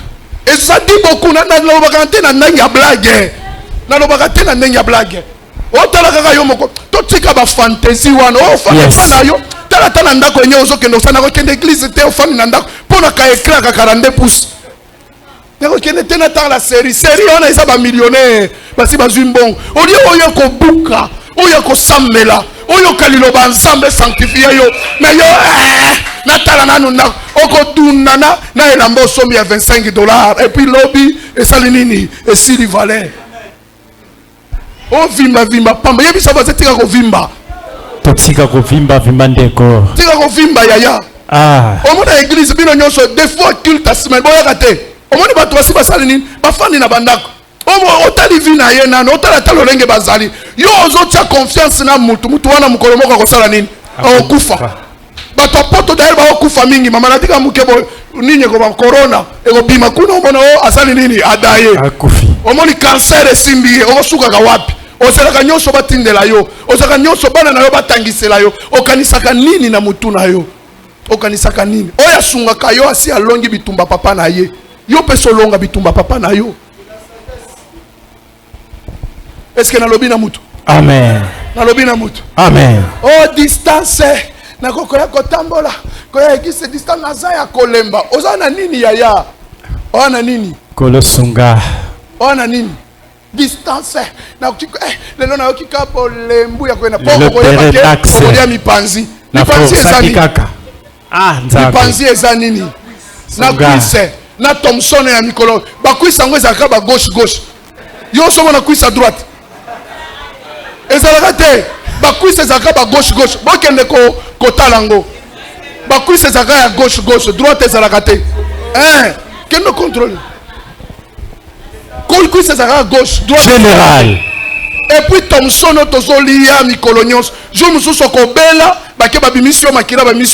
Et ça dit beaucoup na lobakante na ndanya blague. Na lobakante na ndanya blague. O tala kaka yo moko to tika ba fantasy wana o fana yo. Tala tala ndako enye ozo kende osana ko kende église te ofani na ndako pona ka écran ka 42 pouces. Nako kende tena ta la série ona isa ba millionnaire basi bazumbong. Oli oyo ko buka, oyo ko samela, oyo kalilo ba ensemble sanctifié yo. Mais yo na tala nanu na oko tunana na elambo somi ya $25 et puis lobby et salinini et si valait. O vimba pamba yebisa ba tika ko vimba. Tika ko vimba ndeko. Tika ko vimba yaya. O mona église bino nyonso des fois culte semaine boya kate. O mona bato basi basali nini bafandi na bandako. O otali vina ye nano otala talo lenge bazali. Yo ozotia confiance na mutu wana mukolo moko ko sala nini? O kufa. Bato poto daer ba okufa mingi mama natika mukebo ninye ko ba corona ego bima kuna o mona o asali nini adaye. Akufi. O moni cancer esimbi o suka ka wapi? Ozalaka nyonso batindela yo, ozalaka nyonso bana na yo batangisela yo, okanisaka nini na mutu na yo? Okanisaka nini? Oya sungaka yo asi alongi bitumba papa na ye. Yo peso longa bitumba papa na yo. Est-ce que nalobi na mutu? Amen. Nalobi na mutu. Amen. Oh distance na kokoya kotambola, koya ekise distance na za ya kolemba. Ozana nini yaya? Ona nini? Kolosunga. Ona nini? Distance na lelo na yokika bolembu ya kwenda poko koya mipanzi ezani kaka nzaka mipanzi ezani nini na kuise na Thompson ya mikolo bakuisa ngo ezaka ba gauche yo somo na kuisa droite ezalaka te bakuisa ezaka ba gauche bokende ko talango bakuisa ezaka ya gauche droite ezalaka te kendo contrôle Colcou c'est à gauche, droite. Général. Et puis Thompson tozolia mikolonios. Je me suis sokobela, bake ba mission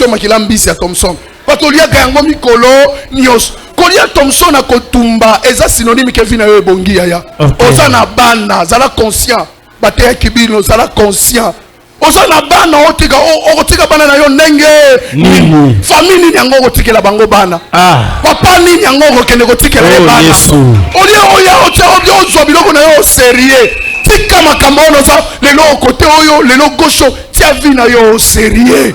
makila mbisi ya Thompson. Batolia gango mikolo nios. Kolia Thompson akotumba eza synonyme ke vina yo ebongi ya. Oza na bana, zala conscient. Bate kibino zala conscient. Oza na bana otika bana na yo ndenge nini famille nini yango otikela bango bana papa nini yango okende kotikela bana olia otia biloko na yo sérieux tika makambo ono za lelo côté oyo lelo gauche tia vi na yo sérieux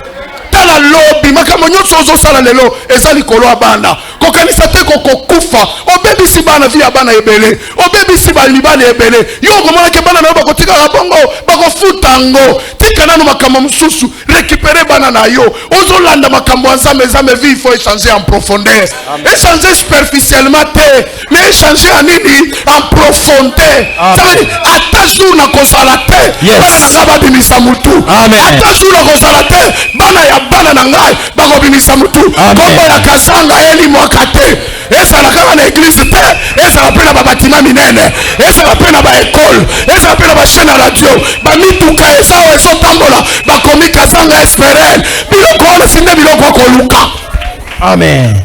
tala lobi makambo nyonso ozosala lelo eza likolo ya bana kokanisa te kokufa obebisi bana vi ya bana ebele obebisi balibali ebele yo okomonake bana na yo bakotikaka bongo bakofuta ngo tika nano makambo mosusu récupérer bana na yo ozolanda makambo ya nzambe vi il faut échanger en profondeur échanger superficiellement te mais échanger en nini en profondeur ata jour na kozala te bana na nga babimisa mutu ata jour na kozala te bana ya bana na ngai bakobimisa mutu kombo ya kazanga elimwaka te ezala kaka na eglise te ezala mpe na babatima minene ezala mpe na baekole ezala mpe na bachaine ya radio bamituka eza oyo ezotambola bakomi kazanga esperel biloko wana sinde biloko akoluka. Amen.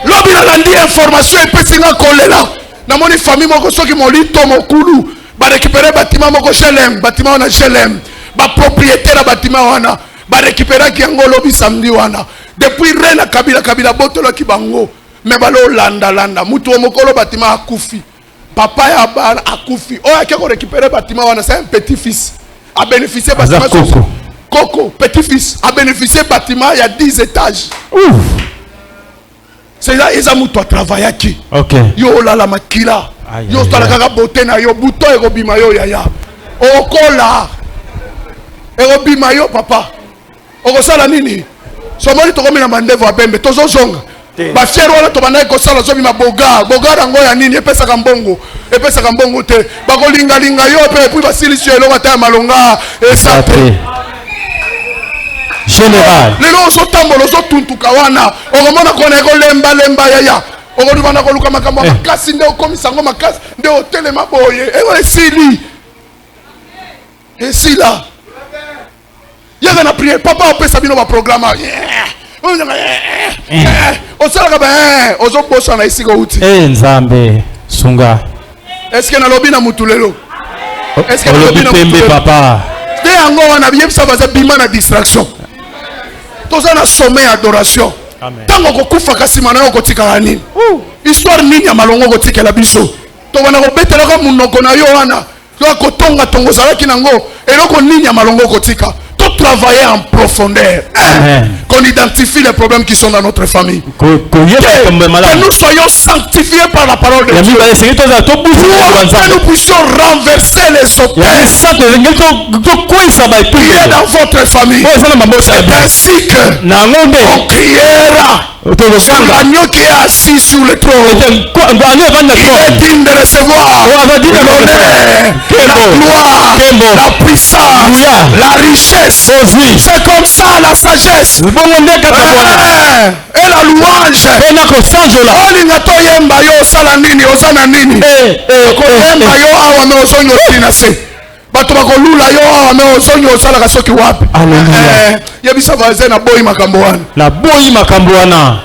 Lobi nalandi information epesi nga kolela namoni famille moko soki molito mokulu barekipere batima moko GLM batima wana GLM bapropriété na batima wana barekiperaki yango lobi samedi wana depuis rena kabila botolaki bango me balolanda mutu mokolo batima akufi papa ya bana akufi oyo ake korekipere batima wana c'est un petit fils a bénéficié batima Coco petit fils a bénéficié bâtiment il y a 10 étages. C'est là ils ont tout travaillé qui. OK. Yo la makila. Yo stala kaka beauté na yo buto eko bima yo yaya. Okola. Eko bima yo papa. Oko sala nini? Somoni to komina mandevo abembe tozo zonga. Ba fiero wala to banaye ko sala zomi maboga. Boga rango ya nini epesa kambongo. Epesa kambongo te. Ba ko linga yo pe puis basilisio eloko ta malonga esape. Général. Lelo ozotambola ozotuntuka wana okomona kona ekolemba yaya okolubana koluka makambo makasi nde okomisa ngo makasi nde otelema boye eko esila yaga na prière papa opesa bino baprogramme osalaka ozobosa na esika outi nzambe sunga est-ce que nalobi na mutu lelo est-ce que nalobi na mutu papa te yango wana biyebisa baza bima na distraction toza na sommet adoration tango kokufa kasi mana yo kotikala nini histoire nini ya malongo kotikela biso to wana kobetelaka munoko na yo wana yo kotonga tongo zalaki nango eloko nini ya malongo kotika to travailler en profondeur qu'on identifie les problèmes qui sont dans notre famille que nous soyons sanctifiés par la parole de Dieu que nous puissions renverser les obstacles qui est dans votre famille c'est ainsi que on criera sur l'agneau qui est assis sur le trône. Il est digne de recevoir l'honneur, la gloire, la puissance, la richesse. C'est comme ça la sagesse et la louange. Olinga toyemba yo sala nini osana nini koyemba yo awa me ozonyo tinase bato bakolula yo awa me ozonyo osalaka soki wapi yebisa vaze na boyi makambo wana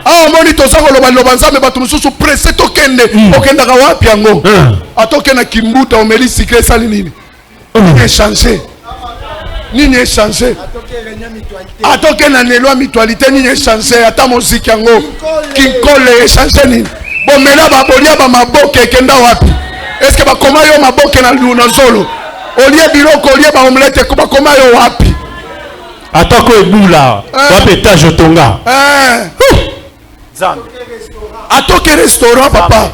awa moni toza koloba liloba nzambe bato mosusu presse tokende okendaka wapi yango atokenda kimbuta omeli sikre esali nini nini échanger atokenda nelwa mitualité nini échanger ata moziki yango kinkole échanger nini bomela babolia bamaboke ekenda wapi est-ce que bakoma yo maboke na zolo olie biloko olie baomelete bakoma yo wapi atako ebula wapi etage otonga atoke restaurant papa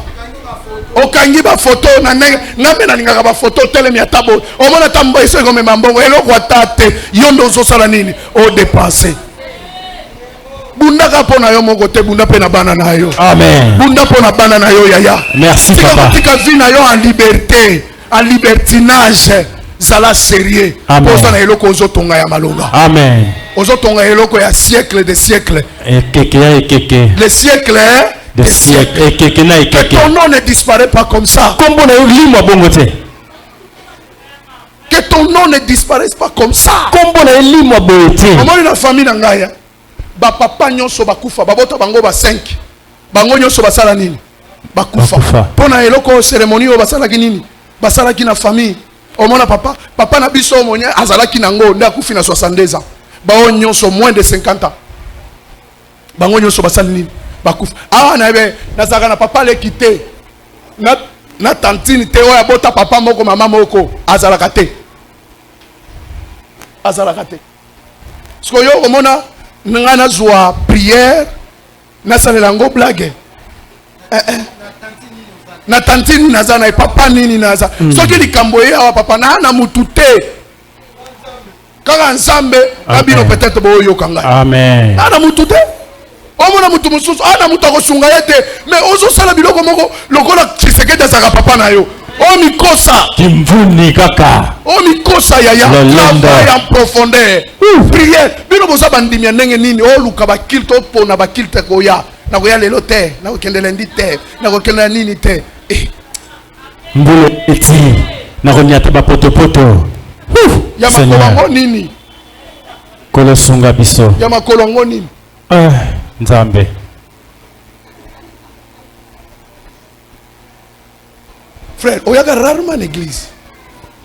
okangi ba photo na ngambe na lingaka ba photo telemi atabo omona tambo eso komema mbongo eloko atate yondo ozosala nini o dépenser bunda pona yo moko te bunda pe na bana na yo amen bunda pona bana na yo yaya merci papa tika vie na yo en liberté en libertinage zala sérieux posa na eloko ozotonga ya malonga amen ozotonga eloko ya siècle de siècle le siècle des siècles que ton nom ne disparaît pas comme ça que ton nom ne disparaisse pas comme ça omoni na famille na ngai bapapa nyonso bakufa babota bango ba 5 bango nyonso basala nini bakufa mpona eloko cérémonie oyo basalaki nini basalaki na famille omona papa na biso omonya azalaki nango nde akufi na 62 ans bao nyonso moins de 50 ans bango nyonso basali nini bakufa awa na ebe nazaka na papa leki te na tantine te oyo abota papa moko mama moko azalaka te siko yo omona nga nazwa prière nasalela yango blague na tantine naza na papa nini naza soki likambo ye awa papa na mutu te kaka nzambe na bino peut-être boyoka ngai amen na mutu te omona mutu mosusu ana mutu akosunga ye te mais ozosala biloko moko lokola Tshisekedi azaka papa na yo Oh mikosa. Kimvuni kaka. Oh mikosa ya travail en profondeur. Prière. Bino boza bandimia ndenge nini? Oh luka ba kilte opona ba kilte koya. Na koya lelo te, na kokende lendi te, na kokende nini te. Mbule eti na konyata ba poto. Ya makolongo nini? Kolo sunga biso. Ya makolongo nini? Nzambe. Frère, on y a rarement l'église.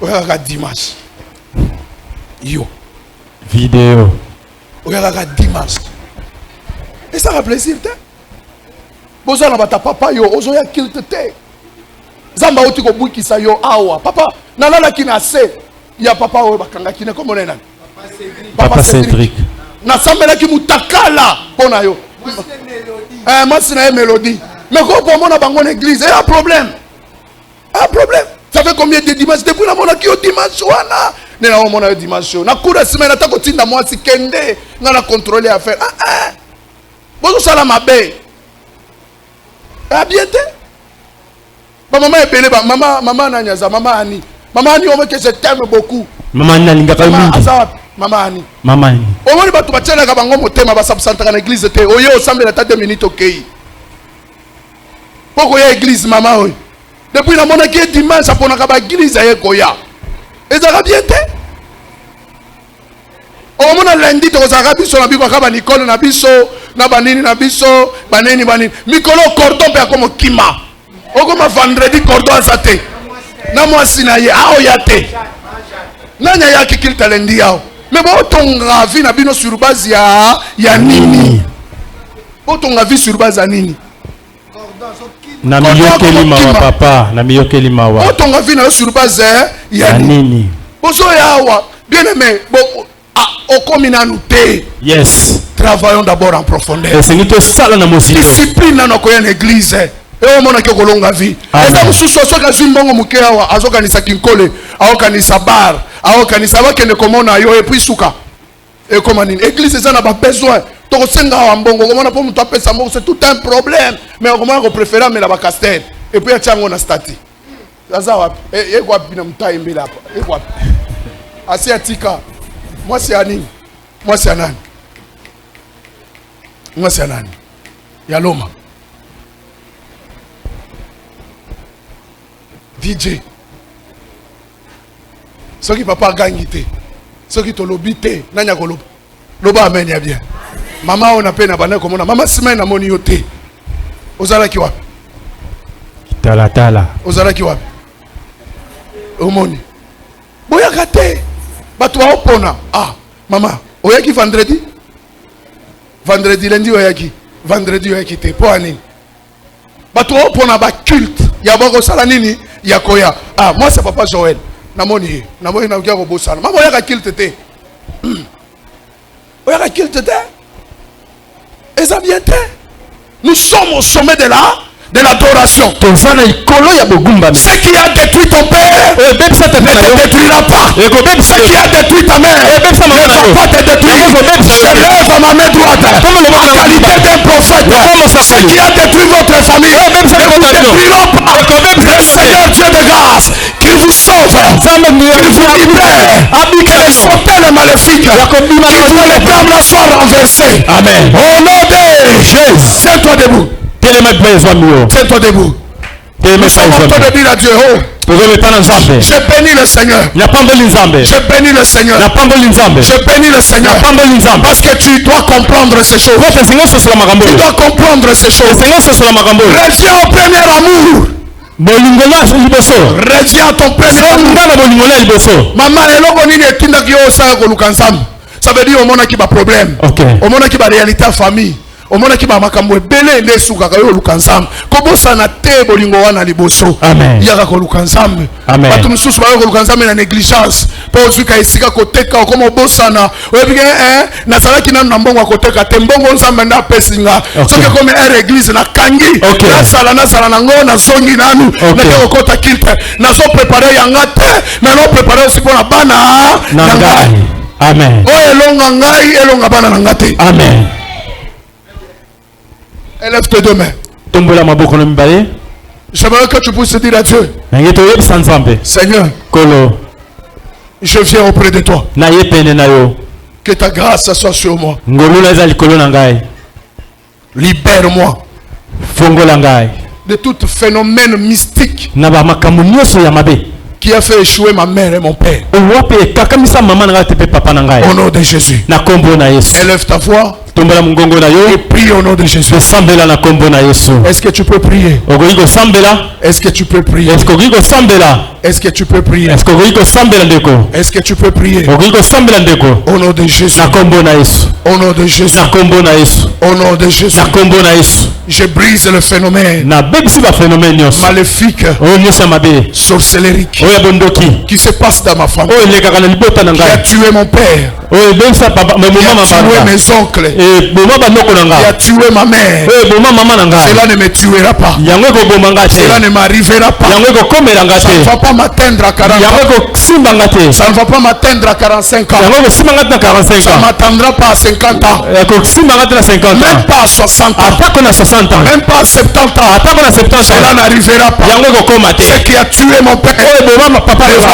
On y a dimanche. Yo. Vidéo. On y a dimanche. Et ça va plaisir, t'es? Boza na bata papa yo, ozo ya kilte te. Zamba oti ko buki sa yo awa. Papa, nalala kina se. Ya papa o bakanga kine comme on est là. Papa Cédric. Na sambela ki mutakala pona yo. Moi c'est une mélodie. Mais quand on a bango l'église, il y a un problème. Un problème. Ça fait combien de dimanches depuis la monarchie au dimanche wana? Ne na mona yo dimanche. Na cour semaine ata ko tinda moi si kende na na contrôler affaire. Bozo sala mabe. Bien te. Maman est belle, maman nanyaza, maman Ani. Maman Ani on veut que je t'aime beaucoup. Maman Ani linga pa mingi. Maman Ani. Maman Ani. On va batu bachana ka bango motema ba sabsanta na église te. Oyo ensemble la 2 minutes OK. Poko ya église maman oyo. Depuis la monarchie dimanche apona ka ba église ya koya. Ezaka bien te. O mona lundi to zaka biso na biko ka ba Nicole na biso na banini na biso baneni mikolo cordon pe comme kima. O comme vendredi cordon azate. Na moi sinaye a oyate. Nanya ya kikil talendi yao. Mais bon tonga vie na bino sur base ya nini? Bon tonga vie sur base ya nini? Na miyokeli mawa papa, na miyokeli mawa. Bon tonga vie na sur base ya nini? Bozo yawa, bien aimé, bon okominanu te. Yes. Travaillons d'abord en profondeur. Discipline dans notre église. Et on a kolonga vie. Et ça mususu soka zimbongo mukewa azokanisa kinkole, aokanisa bar, aokanisa bakende komona yo et puis suka. Et comment une église ça n'a pas besoin. To senga wa mbongo komona po mutu apesa mbongo c'est tout un problème. Mais on comment préférer mais la ba castel. Et puis atango na stati. Zaza wapi? E kwa bina mtai mbele hapa. E kwa. Asiatika. Moi c'est Anine. Moi c'est Anane. Moi c'est Anane. Yaloma. DJ. Ce qui papa gagne te. Ce qui te lobite. Nanya ko loba amen ya bien. Mama on appelle na bana komona. Mama semaine na moni yote. Ozala ki wapi? Tala. Ozala ki wapi? Omoni. Boya kate. Batu wa opona. Mama, oyaki vendredi? Vendredi lundi oyaki. Vendredi oyaki te. Po ani. Batu wa opona ba culte. Ya boko sala nini? Ya koya. Moi c'est papa Joël. Namoni na kia ko bosala. Mama oyaka culte te. Oyaka culte te. Et ça vient te. Nous sommes au sommet de l'adoration. Ce qui a détruit ton père ne te détruira pas. Ce qui a détruit ta mère ne va pas te détruire. Je lève ma main droite en qualité d'un prophète. Ce qui a détruit votre famille ne vous détruira pas. Le Seigneur Dieu de grâce qui vous sauve, qui vous libère, que les sorteurs maléfiques, qui vous les blâmes soient renversés. Amen. Au nom de Jésus, tiens-toi debout. Tiens-toi debout. Nous sommes en train de dire à Dieu, je bénis le Seigneur. Je bénis le Seigneur. Je bénis le Seigneur. Parce que tu dois comprendre ces choses. Tu dois comprendre ces choses. Reviens au premier amour. Reviens à ton premier amour. Maman, ça veut dire au monde qui a problème. Au monde qui a réalité à famille. Au monde qui va makambo belé nde suka ka yo lukanzam ko bosana te bolingo wana liboso yaka ko lukanzam batu mususu ba ko lukanzam na négligence po zuka isika ko teka ko mo bosana oyebi na salaki na mbongo ko teka te mbongo nzambe nda pesinga soki comme une église na kangi na sala na ngona zongi nanu na ko kota kilte na so préparer yanga te mais no préparer aussi pour na bana ngai amen o elonga ngai elonga bana ngate amen. Élève tes deux mains. J'aimerais que tu puisses dire à Dieu, Seigneur, je viens auprès de toi. Que ta grâce soit sur moi. Libère-moi de tout phénomène mystique qui a fait échouer ma mère et mon père. Au nom de Jésus. Élève ta voix et prie au nom de Jésus. Est-ce que tu peux prier? Est-ce que tu peux prier? Est-ce que tu peux prier? Est-ce que tu peux prier? Au nom de Jésus. Au nom de Jésus. Au nom de Jésus. Je brise le phénomène maléfique, sorcellerique qui se passe dans ma famille, qui a tué mon père, qui a tué mes oncles, qui a tué ma mère. Cela ne me tuera pas. Cela ne m'arrivera pas. Ça ne va pas m'atteindre à 40 ans. Ça ne va pas m'atteindre à 45 ans. Ça ne m'attendra pas à 50 ans. Même pas à 60 ans. Même pas à 70 ans. Cela n'arrivera pas. Ce qui a tué mon père ne va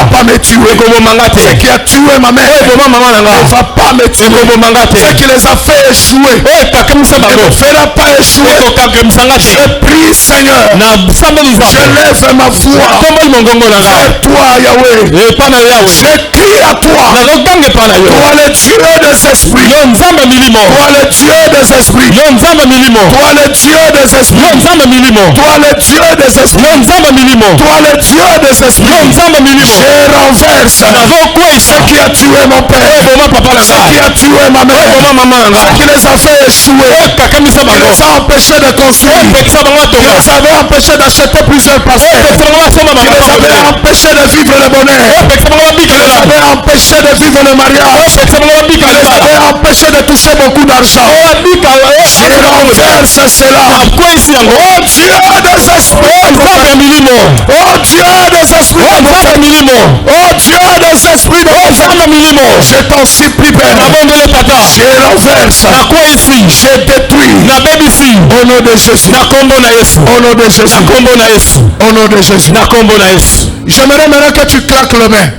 pas me tuer. Ce qui a tué ma mère ne va pas me tuer. Ce qui les a fait échouer ne me fera pas échouer. Je prie, Seigneur. Je lève ma voix vers toi, Yahweh. Je crie à toi. Toi le Dieu des esprits. Toi le Dieu des esprits. Toi le Dieu des esprits. Toi le Dieu des esprits. Toi le Dieu des esprits. Je renverse ce qui a tué mon père, ce qui a tué ma mère, ce qui les a fait échouer, qui les a empêchés de construire, qui les avait empêchés d'acheter plusieurs parcelles, qui les avait empêchés de vivre le bonheur, qui les avait empêchés de vivre le mariage, qui les avait empêchés de toucher beaucoup d'argent. Je renverse cela. Oh Dieu des esprits, oh Dieu des esprits, oh Dieu des esprits, je t'en supplie, Père. Je renverse, je détruis au nom de Jésus. Au nom de Jésus. Au nom de Jésus. J'aimerais maintenant que tu claques les mains.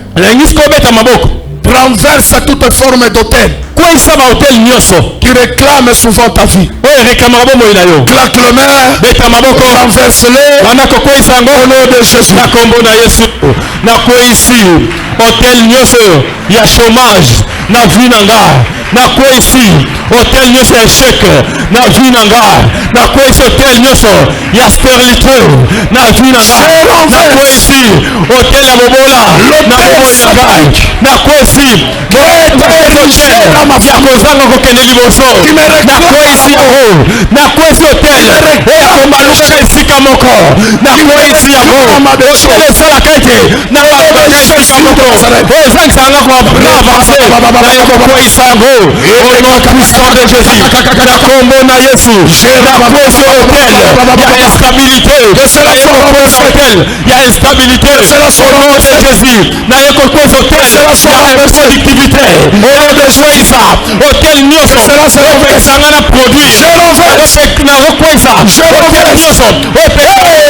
Renverse toute forme d'hôtel qui réclame souvent ta vie. Claque le main, renverse-le au nom de Jésus. Hôtel nyonso ya chômage na vie nanga na ko ici hôtel nyonso ya échec na vie nanga na ko ici hôtel nyonso ya stérilité na vie nanga na ko ici hôtel ya bobola na vie nanga na ko ici ya kozanga kokende liboso na ko ici yango na ko ici hôtel oyo komaluka esika moko na ko ici yango hôtel esalaka ete na maluka esika moko au nom puissant de Jésus, na kombo na Yesu, na kwesi hôtel ya instabilité, hôtel ya instabilité, au nom de Jésus, na yeko kwesi hôtel ya productivité, au nom de Jésus, hôtel nyonso, esanga na produit, na kwesa, hôtel nyonso,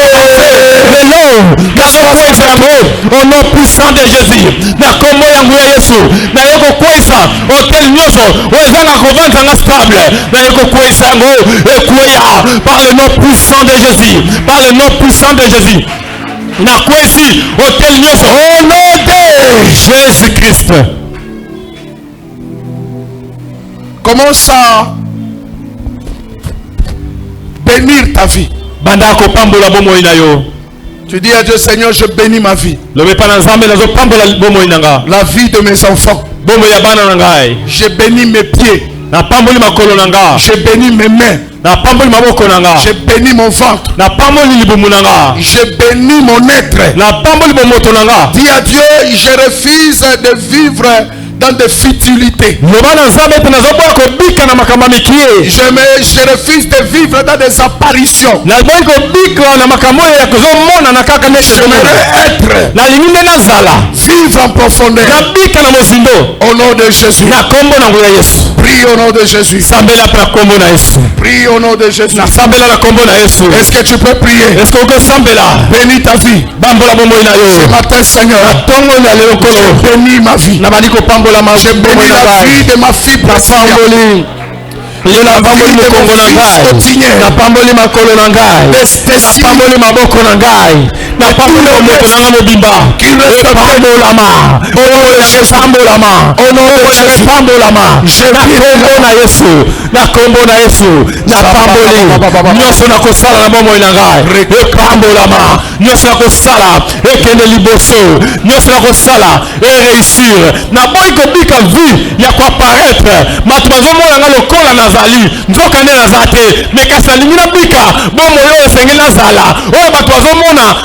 au nom puissant de Jésus, na kombo yangu ya Yesu, na yeko kwesa hôtel nyonso ozanga kovanda stable, na yeko kwesa yango ekweya par le nom puissant de Jésus, par le nom puissant de Jésus. Na kwesi hôtel nyonso au nom de Jésus-Christ. Commence à bénir ta vie. Banda ko pambola bomoi na yo. Tu dis à Dieu, Seigneur, je bénis ma vie. La vie de mes enfants. Je bénis mes pieds. Je bénis mes mains. Je bénis mon ventre. Je bénis mon être. Dis à Dieu, je refuse de vivre dans des futilités. Je refuse de vivre dans des apparitions. J'aimerais être, vivre en profondeur. Au nom de Jésus. Prie Prie au nom de Jésus. Sambela pra kombo na Yesu. Prie au nom de Jésus. Na sambela na kombo na Yesu. Est-ce que tu peux prier? Est-ce que sambela? Bénis ta vie. Bambola bomo ina yo. Ce matin, Seigneur, Tongo na lelo kolo. je bénis ma vie. Na bali ko pambola ma. Je bénis la vie de ma fille Priscilla. Yela pamboli mokongo na ngai. Na pamboli makolo na ngai. Na pamboli maboko na ngai. Na pamboli moto na mobimba. Pambolama. Pambolama. Pambolama. Na kombo na Yesu. Na kombo na Yesu. Na pamboli. Nyonso na kosala na bomoi na ngai. Pambolama. Nyonso na kosala ekende liboso. Nyonso na kosala réussir. Na boyi kobika vie ya ko apparaître. Bato bazomona nga lokola nazali. Nzoka nde naza te. Mais kasi nalingi nabika bomoi oyo esengeli nazala. Oyo bato bazomona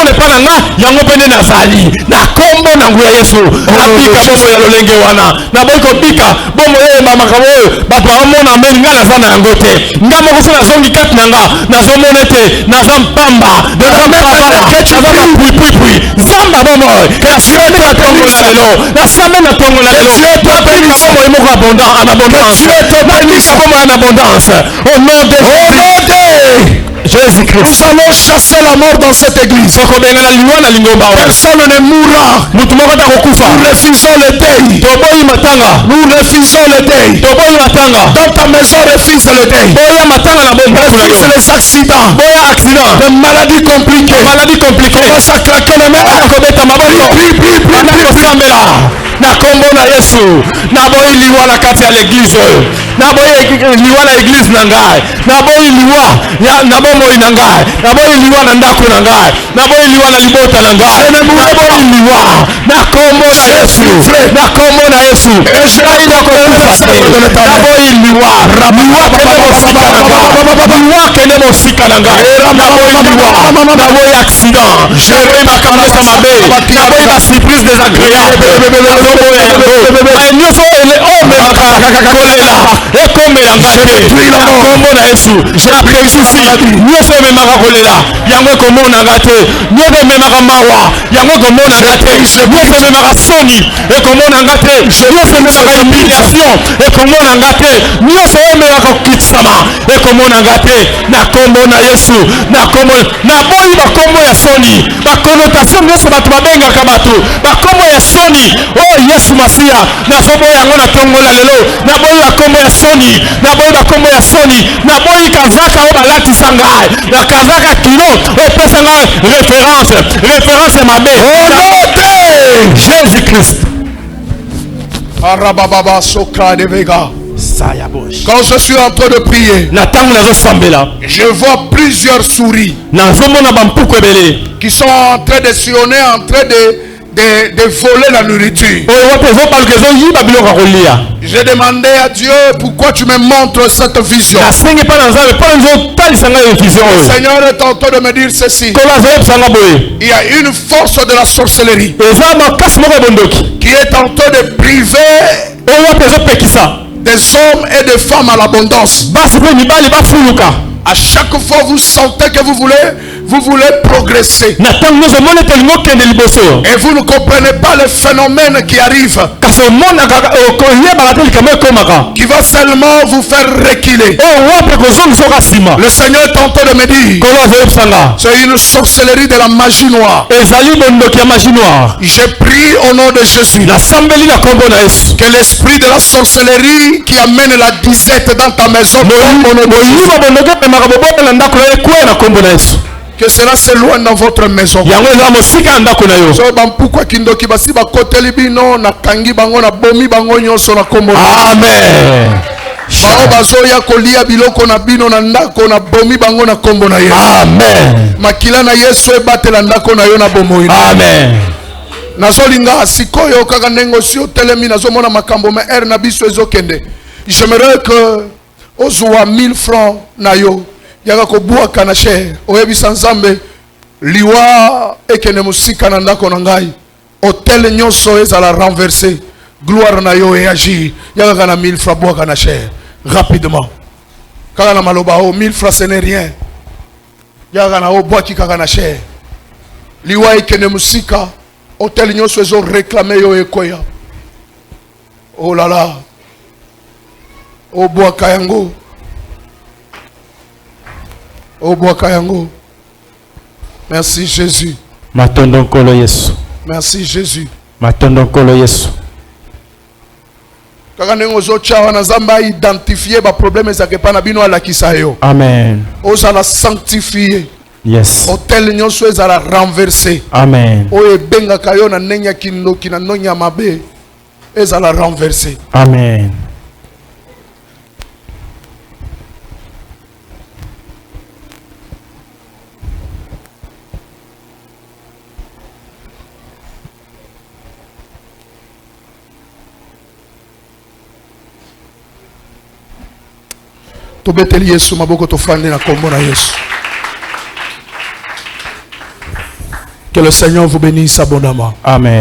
epa na nga yango mpe nde nazali. Na kombo na nguya Yesu. Nabika bomoi ya lolenge wana. Naboyi kobika bomoi oyo makambo oyo bato bazomona mbeli nga naza na yango te. Nga moko so nazongi kati na nga nazomona ete naza mpamba. Naza mapuipui. Nzamba bomoi. Nasambe na tongo na lelo. Nasambe na tongo na lelo. Nabika bomoi moko en abondance. Nabika bomoi en abondance. Au nom de Jésus-Christ. Nous allons chasser la mort dans cette église. Personne ne mourra. Nous refusons le deuil. Nous refusons le deuil. Dans ta maison, refuse le deuil. Refuse les accidents. Les maladies compliquées. Commence à claquer les mains. Na kombo na Yesu naboyi liwa na kati ya l'église oyo naboyi liwa na église na ngai naboyi liwa na bomoi na ngai naboyi liwa na ndako na ngai naboyi liwa na libota na ngai naboyi liwa na kombo na Yesu na kombo na Yesu ngai na kokufa naboyi liwa kende mosika na ngai naboyi liwa naboyi accident naboyi makambo ya mabe naboyi ba surprise désagréable nyonso omemaka kolela ekomela ngai na kombo na Yesu napekisi nyonso ememaka kolela yango ekomonanga te nyonso ememaka mawa yango ekomonanga te nyonso ememaka soni ekomonanga te nyonso ememaka humiliation ekomonanga te nyonso ememaka kokitsama ekomonanga te na kombo na Yesu na kombo naboyi bakombo ya soni bakonotation nyonso bato babengaka bato bakombo ya soni Yesu Masia nazoboya yango na tongola lelo naboyi bakombo ya soni naboyi bakombo ya soni naboyi kazaka oyo balatisa ngai na kazaka kilo opesa ngai référence ya mabe Jésus Christ. Arababa soka de vega. Quand je suis en train de prier, je vois plusieurs souris qui sont en train de sillonner, en train de voler la nourriture. J'ai demandé à Dieu pourquoi tu me montres cette vision. Le Seigneur est en train de me dire ceci. Il y a une force de la sorcellerie qui est en train de priver des hommes et des femmes à l'abondance. À chaque fois vous sentez que vous voulez progresser. Et vous ne comprenez pas le phénomène qui arrive. Qui va seulement vous faire reculer. Le Seigneur est en train de me dire. C'est une sorcellerie de la magie noire. Je prie au nom de Jésus. Que l'esprit de la sorcellerie qui amène la disette dans ta maison. Que cela s'éloigne dans votre maison. Amen. Amen. Nazolinga sikoyo kaka nengo si otelemi nazomona makambo ma na biso ezokende. J'aimerais que ozwa 1000 francs na yo yaka kobuaka na cher oyebisa Nzambe liwa ekene musika na ndako na ngai hotel nyonso ezala renverser gloire na yo et agir yaka na 1000 francs buaka na cher rapidement kaka na maloba o 1000 francs ce n'est rien yaka na o buaki kaka na cher liwa ekene musika hotel nyonso ezo réclamer yo ekoya oh là là Oboakayango. Oboakayango. Merci Jésus. Matondo nkolo Yesu. Merci Jésus. Matondo nkolo Yesu. Kaka nengo zo chawa na zamba identifier ba problème ezake pa na bino ala kisayo. Amen. Ozala sanctifier. Yes. Hôtel nyonso ezala renverser. Amen. Oye benga kayo na nenya kindoki na nonya mabe ezala renverser. Amen. Tobeteli Yesu maboko tofande na kombo na Yesu. Que le Seigneur vous bénisse abondamment. Amen.